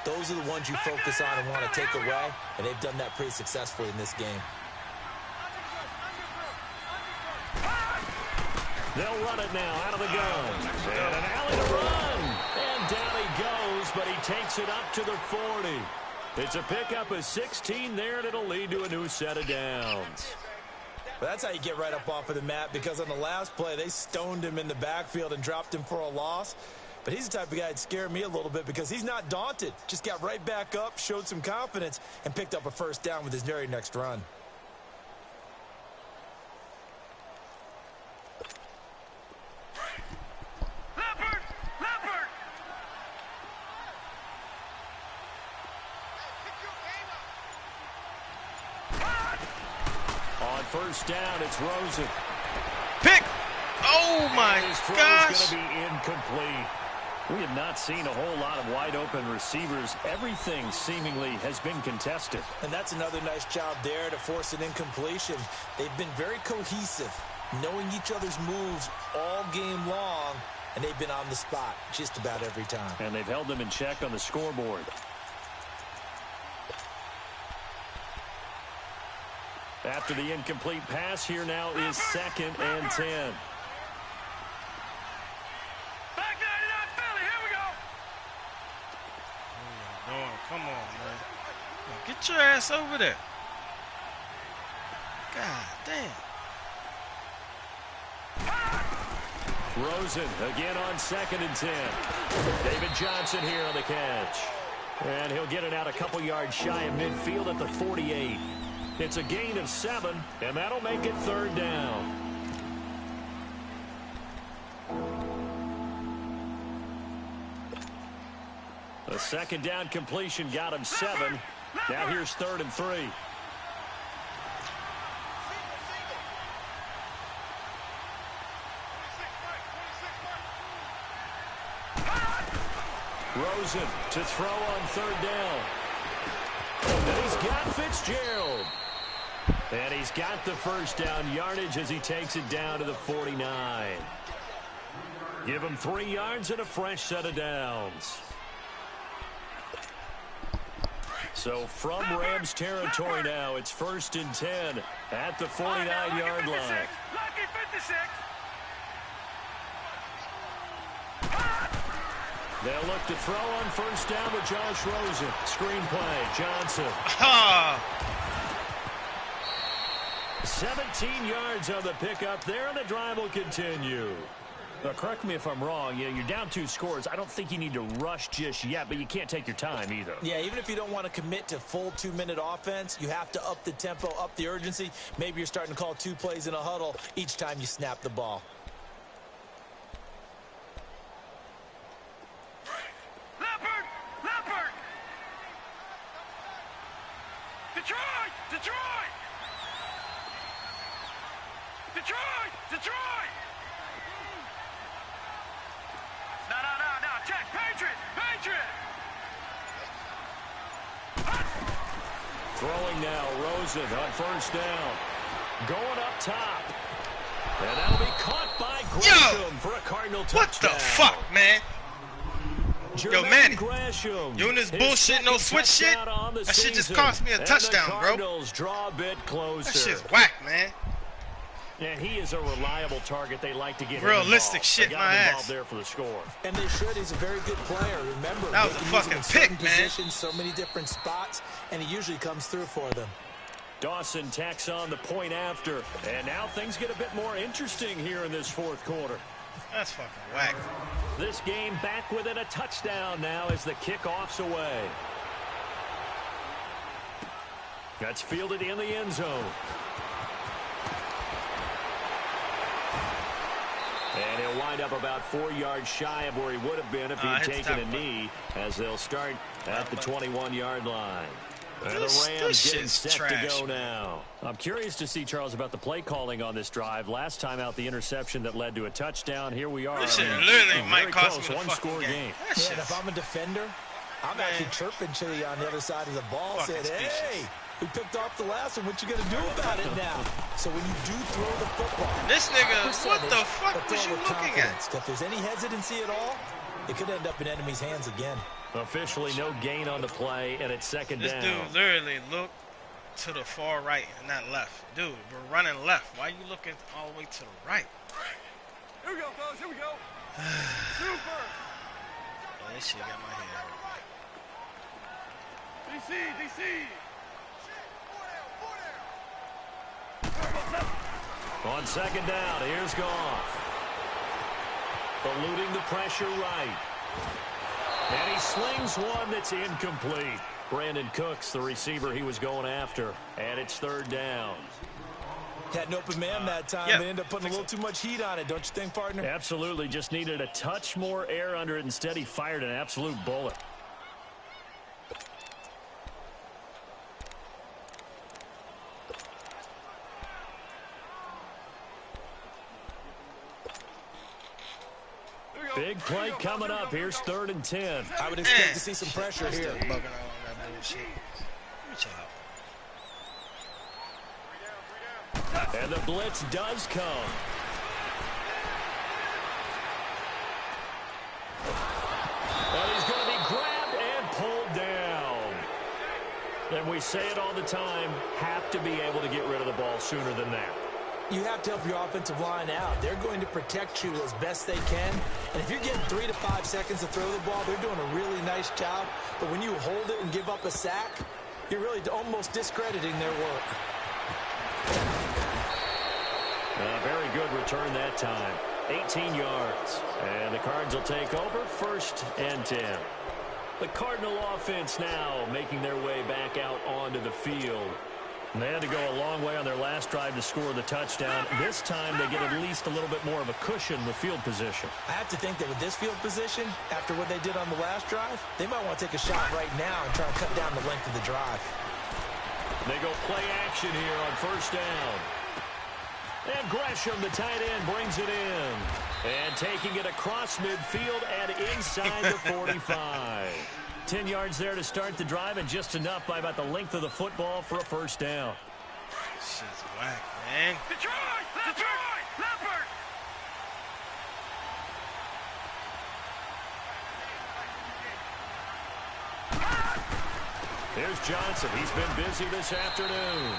those are the ones you focus on and want to take away. And they've done that pretty successfully in this game. They'll run it now out of the gun. And an alley to run. And down he goes, but he takes it up to the 40. It's a pickup of 16 there, and it'll lead to a new set of downs. Well, that's how you get right up off of the mat, because on the last play, they stoned him in the backfield and dropped him for a loss. But he's the type of guy that scared me a little bit because he's not daunted. Just got right back up, showed some confidence, and picked up a first down with his very next run. On first down, it's Rosen. Pick! Oh, my gosh! Going to be incomplete. We have not seen a whole lot of wide-open receivers. Everything seemingly has been contested. And that's another nice job there to force an incompletion. They've been very cohesive, knowing each other's moves all game long, and they've been on the spot just about every time. And they've held them in check on the scoreboard. After the incomplete pass, here now is 2nd and 10. Come on, man. Get your ass over there. God damn. Rosen again on 2nd and 10. David Johnson here on the catch. And he'll get it out a couple yards shy of midfield at the 48. It's a gain of 7, and that'll make it 3rd down. The second down completion got him 7. Now here's 3rd and 3. Rosen to throw on 3rd down. And he's got Fitzgerald. And he's got the first down yardage as he takes it down to the 49. Give him 3 yards and a fresh set of downs. So from Rams territory now, it's 1st and 10 at the 49-yard line. Lucky 56. They'll look to throw on 1st down with Josh Rosen. Screen play, Johnson. 17 yards on the pickup there, and the drive will continue. Now, correct me if I'm wrong. You're down 2 scores. I don't think you need to rush just yet, but you can't take your time either. Yeah, even if you don't want to commit to full 2-minute offense, you have to up the tempo, up the urgency. Maybe you're starting to call 2 plays in a huddle each time you snap the ball. Leopard! Leopard! Detroit! Detroit! Detroit! Detroit! No. Check. Patriot! Patriot! Throwing now, Rosen on 1st down. Going up top. And that'll be caught by Gresham for a Cardinal touchdown. What the fuck, man? Yo, man. You in this bullshit, no switch shit? That shit just cost me a touchdown, bro. Cardinals draw a bit closer. That shit's whack, man. And he is a reliable target. They like to get realistic shit, my ass. There for the score. And they should. He's a very good player. Remember, that was a fucking pick, man. Positions, so many different spots, and he usually comes through for them. Dawson tacks on the point after, and now things get a bit more interesting here in this 4th quarter. That's fucking whack. This game back within a touchdown now as the kickoff's away. That's fielded in the end zone. And he'll wind up about 4 yards shy of where he would have been if he'd taken a knee, as they'll start at the 21-yard line. And the Rams getting set to go now. I'm curious to see, Charles, about the play calling on this drive. Last time out, the interception that led to a touchdown. Here we are. This shit literally might cost me the one-score game. Yeah, and if I'm a defender, I'm actually chirping to you on the other side of the ball. Said, hey, we picked off the last one. What you going to do about it now? So when you do throw the football, this nigga, what the fuck was you looking at? If there's any hesitancy at all, it could end up in enemy's hands again. Officially no gain on the play, and it's 2nd down. This dude literally looked to the far right and not left. Dude, we're running left. Why are you looking all the way to the right? Here we go, fellas. Here we go. Super. Oh, this shit got my head. DC. On 2nd down, here's Goff. Eluding the pressure right. And he slings one that's incomplete. Brandon Cooks, the receiver he was going after. And it's 3rd down. Had an open man that time. They ended up putting a little too much heat on it, don't you think, partner? Absolutely. Just needed a touch more air under it. Instead, he fired an absolute bullet. Big play coming up. Here's 3rd and 10. I would expect to see some pressure here. And the blitz does come. And he's going to be grabbed and pulled down. And we say it all the time, have to be able to get rid of the ball sooner than that. You have to help your offensive line out. They're going to protect you as best they can. And if you're getting 3 to 5 seconds to throw the ball, they're doing a really nice job. But when you hold it and give up a sack, you're really almost discrediting their work. A very good return that time. 18 yards. And the Cards will take over 1st and 10. The Cardinal offense now making their way back out onto the field. And they had to go a long way on their last drive to score the touchdown. This time they get at least a little bit more of a cushion with field position. I have to think that with this field position, after what they did on the last drive, they might want to take a shot right now and try and cut down the length of the drive. They go play action here on 1st down. And Gresham, the tight end, brings it in. And taking it across midfield and inside the 45. 10 yards there to start the drive, and just enough by about the length of the football for a 1st down. Shit's whack, man. Detroit! Detroit! Leopard! Here's Johnson. He's been busy this afternoon.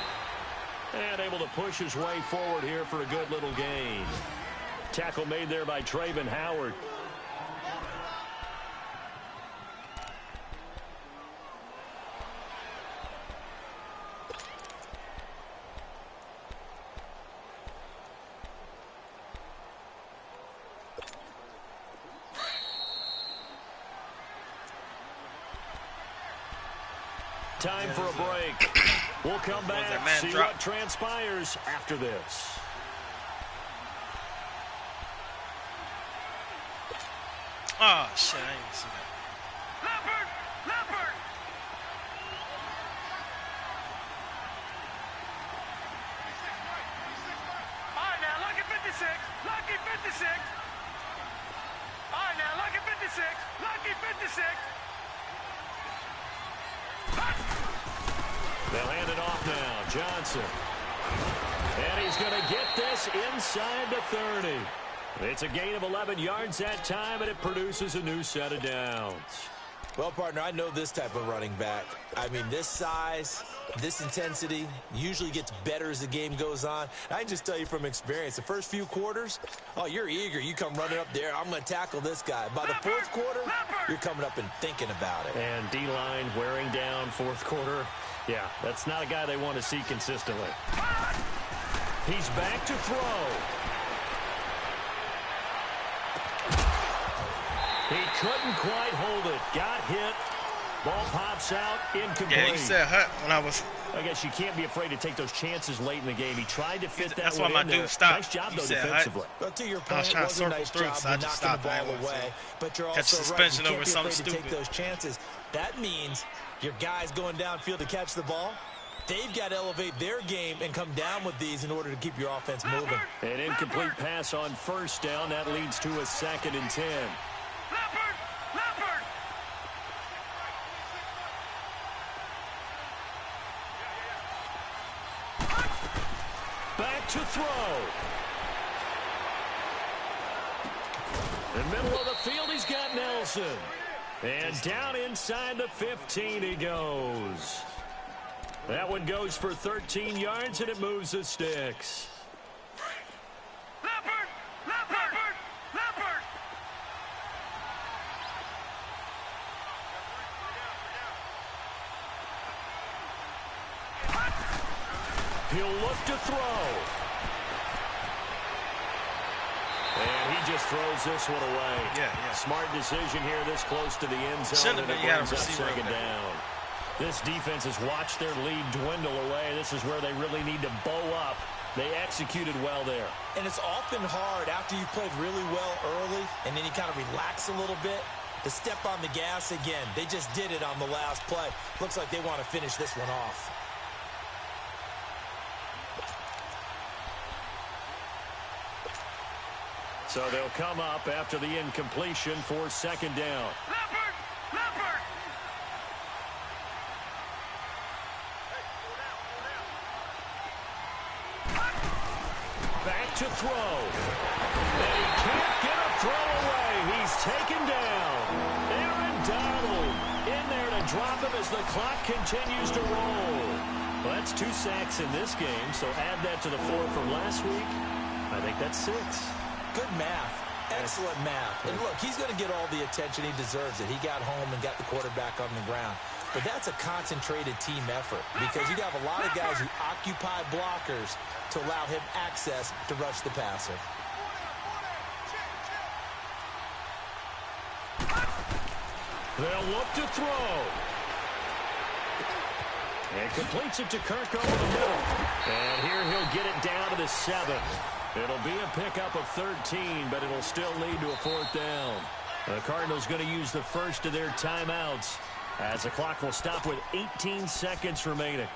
And able to push his way forward here for a good little gain. Tackle made there by Travon Howard. Time for a break. We'll come back, see what transpires after this. Oh, shit, I didn't see that. Leopard! Leopard! All right, now, lucky 56. Lucky 56. All right, now, lucky 56. Lucky 56. They'll hand it off now. Johnson. And he's going to get this inside the 30. It's a gain of 11 yards that time, and it produces a new set of downs. Well, partner, I know this type of running back. I mean, this size, this intensity usually gets better as the game goes on. I can just tell you from experience, the first few quarters, oh, you're eager. You come running up there, I'm going to tackle this guy. By the fourth quarter, you're coming up and thinking about it. And D-line wearing down fourth quarter. Yeah, that's not a guy they want to see consistently. He's back to throw. He couldn't quite hold it. Got hit. Ball pops out. Incomplete. Yeah, you said hut when I was... I guess you can't be afraid to take those chances late in the game. He tried to fit that That's one why in my there. dude stopped. Nice job, He though, said defensively. Well, to your I was point, it trying to was a circle nice through, job so I of just knocking the stopped. I ball didn't want to away. But you're catch also right. suspension You over can't be something afraid to take stupid. those chances. That means your guys going downfield to catch the ball, they've got to elevate their game and come down with these in order to keep your offense moving. An incomplete pass on first down. That leads to a 2nd and 10. Leopard! Leopard! Back to throw. In the middle of the field, he's got Nelson. And down inside the 15 he goes. That one goes for 13 yards, and it moves the sticks. Leopard! Leopard! Leopard! He'll look to throw. And he just throws this one away. Yeah. Smart decision here this close to the end zone. Shouldn't have and been. it You had a brings up receiver 2nd over there. down. This defense has watched their lead dwindle away. This is where they really need to bow up. They executed well there. And it's often hard after you've played really well early and then you kind of relax a little bit to step on the gas again. They just did it on the last play. Looks like they want to finish this one off. So they'll come up after the incompletion for 2nd down. Leopard! Leopard! Back to throw. And he can't get a throw away. He's taken down. Aaron Donald in there to drop him as the clock continues to roll. Well, that's 2 sacks in this game, so add that to the 4 from last week. I think that's 6. Good math. Excellent math. And look, he's going to get all the attention he deserves it. He got home and got the quarterback on the ground. But that's a concentrated team effort because you have a lot of guys who occupy blockers to allow him access to rush the passer. They'll look to throw. And completes it to Kirk over the middle. And here he'll get it down to the 7. It'll be a pickup of 13, but it'll still lead to a 4th down. The Cardinals going to use the first of their timeouts as the clock will stop with 18 seconds remaining.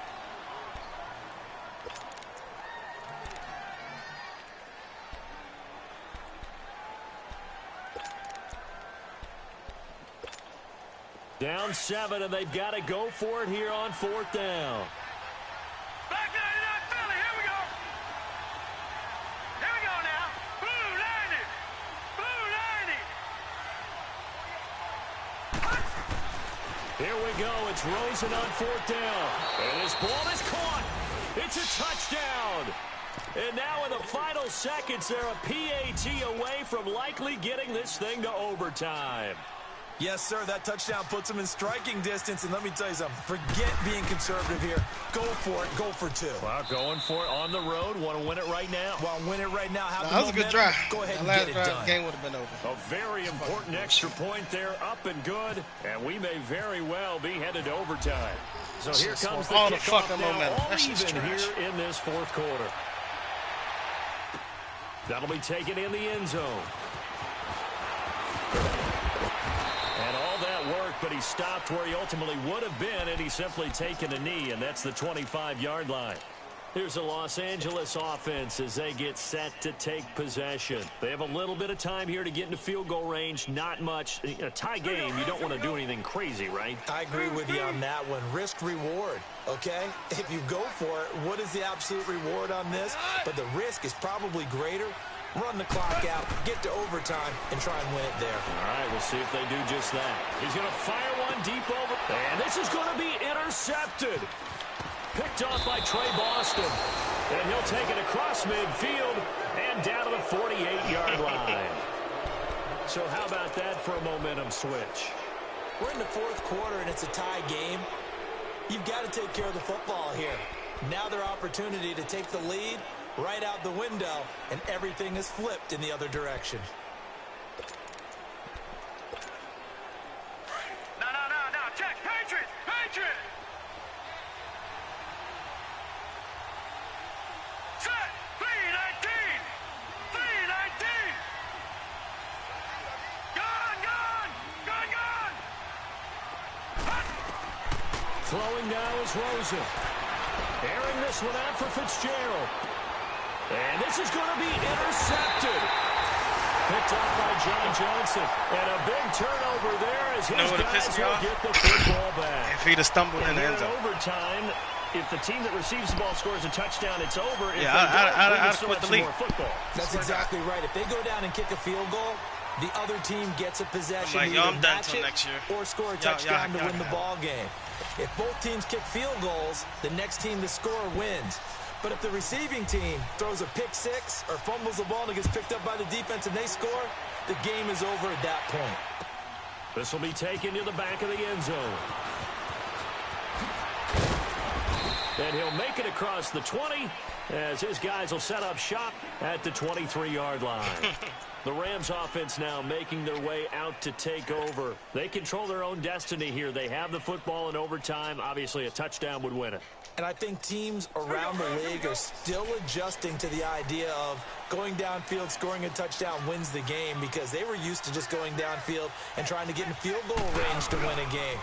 Down 7, and they've got to go for it here on 4th down. Back 99 Philly, here we go. Here we go now. Blue 90. Blue 90. Here we go. It's Rosen on 4th down. And this ball is caught. It's a touchdown. And now in the final seconds, they're a PAT away from likely getting this thing to overtime. Yes, sir, that touchdown puts them in striking distance. And let me tell you something, forget being conservative here. Go for it. Go for 2. Well, going for it on the road. Want to win it right now? Well, win it right now. That was a good drive. Go ahead and last get it drive, done. The game would have been over. A very important extra point there, up and good. And we may very well be headed to overtime. So here comes the all the kickoff fucking now, momentum. all That's just even trash. here in this 4th quarter. That'll be taken in the end zone. And all that work, but he stopped where he ultimately would have been, and he's simply taken a knee, and that's the 25-yard line. Here's the Los Angeles offense as they get set to take possession. They have a little bit of time here to get into field goal range. Not much. A tie game, you don't want to do anything crazy, right? I agree with you on that one. Risk reward, okay? If you go for it, what is the absolute reward on this? But the risk is probably greater. Run the clock out, get to overtime, and try and win it there. All right, we'll see if they do just that. He's going to fire one deep over. And this is going to be intercepted. Picked off by Trey Boston. And he'll take it across midfield and down to the 48-yard line. So how about that for a momentum switch? We're in the 4th quarter, and it's a tie game. You've got to take care of the football here. Now their opportunity to take the lead right out the window, and everything is flipped in the other direction. No, check. Patriots! Set! 319! Gone! Throwing now is Rosen. Airing this one out for Fitzgerald. And this is going to be intercepted. Picked up by John Johnson. And a big turnover there as his guys will get the football back. If he'd have stumbled in the end zone. Overtime, if the team that receives the ball scores a touchdown, it's over. If I'd quit the league. That's exactly right. If they go down and kick a field goal, the other team gets a possession to either match it or score a touchdown to win the ball game. If both teams kick field goals, the next team to score wins. But if the receiving team throws a pick six or fumbles the ball and it gets picked up by the defense and they score, the game is over at that point. This will be taken to the back of the end zone. And he'll make it across the 20 as his guys will set up shop at the 23-yard line. The Rams offense now making their way out to take over. They control their own destiny here. They have the football in overtime. Obviously, a touchdown would win it. And I think teams around the league are still adjusting to the idea of going downfield, scoring a touchdown wins the game, because they were used to just going downfield and trying to get in field goal range to win a game.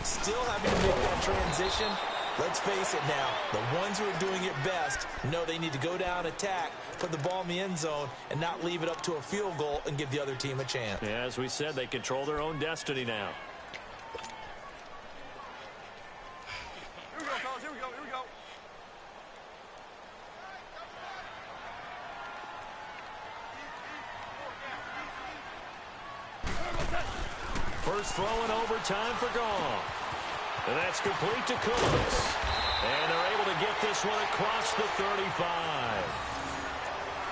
Still having to make that transition. Let's face it now, the ones who are doing it best know they need to go down, attack, put the ball in the end zone, and not leave it up to a field goal and give the other team a chance. Yeah, as we said, they control their own destiny now. Here we go, fellas. Here we go. First throw in overtime for Goff. And that's complete to Cooks. And they're able to get this one across the 35.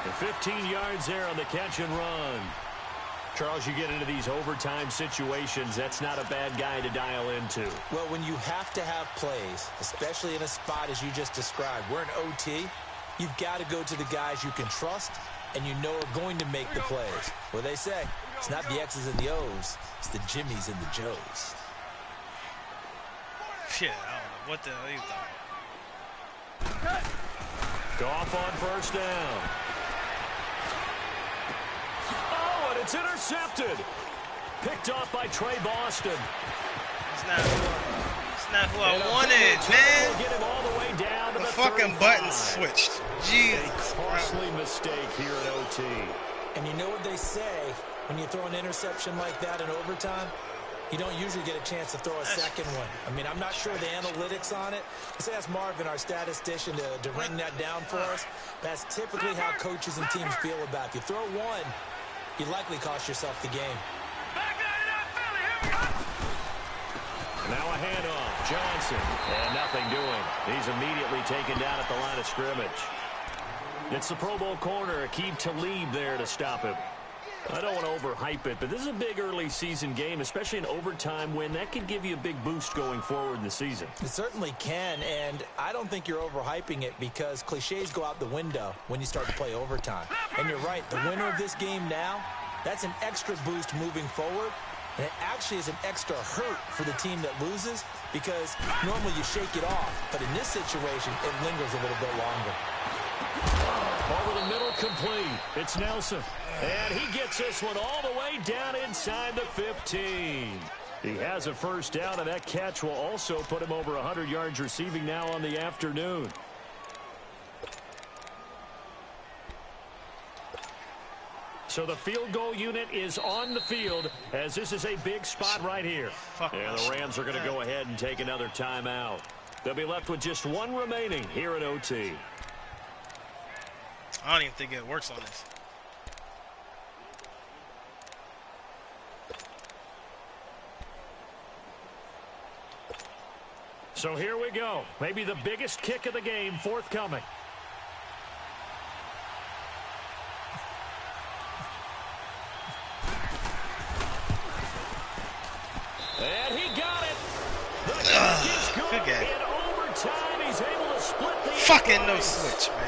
And 15 yards there on the catch and run. Charles, you get into these overtime situations, that's not a bad guy to dial into. Well, when you have to have plays, especially in a spot as you just described, we're in OT, you've got to go to the guys you can trust and you know are going to make the plays. Well, they say, it's not the X's and the O's, it's the Jimmies and the Joes. Yeah, I don't know what the hell he thought. Goff on first down. Oh, and it's intercepted. Picked off by Trey Boston. It's not who I wanted, man. Get him all the way down to the fucking 35. button switched. Jesus. A costly mistake here at OT. And you know what they say, when you throw an interception like that in overtime, you don't usually get a chance to throw a second one. I mean, I'm not sure the analytics on it. Let's ask Marvin, our statistician, to ring that down for us. That's typically how coaches and teams feel about it. If you throw one, you likely cost yourself the game. Now a Johnson. And nothing doing. He's immediately taken down at the line of scrimmage. It's the Pro Bowl corner, Aqib Talib there to stop him. I don't want to overhype it, but this is a big early season game, especially an overtime win. That could give you a big boost going forward in the season. It certainly can, and I don't think you're overhyping it because cliches go out the window when you start to play overtime. And you're right, the winner of this game now, that's an extra boost moving forward. And it actually is an extra hurt for the team that loses because normally you shake it off. But in this situation, it lingers a little bit longer. Over the middle, complete. It's Nelson. And he gets this one all the way down inside the 15. He has a first down, and that catch will also put him over 100 yards receiving now on the afternoon. So the field goal unit is on the field as this is a big spot right here. And the Rams are going to go ahead and take another timeout. They'll be left with just one remaining here at OT. I don't even think it works on this. So here we go. Maybe the biggest kick of the game forthcoming. And he got it. The kick is good. Good game. In overtime, he's able to split the fucking no switch, man.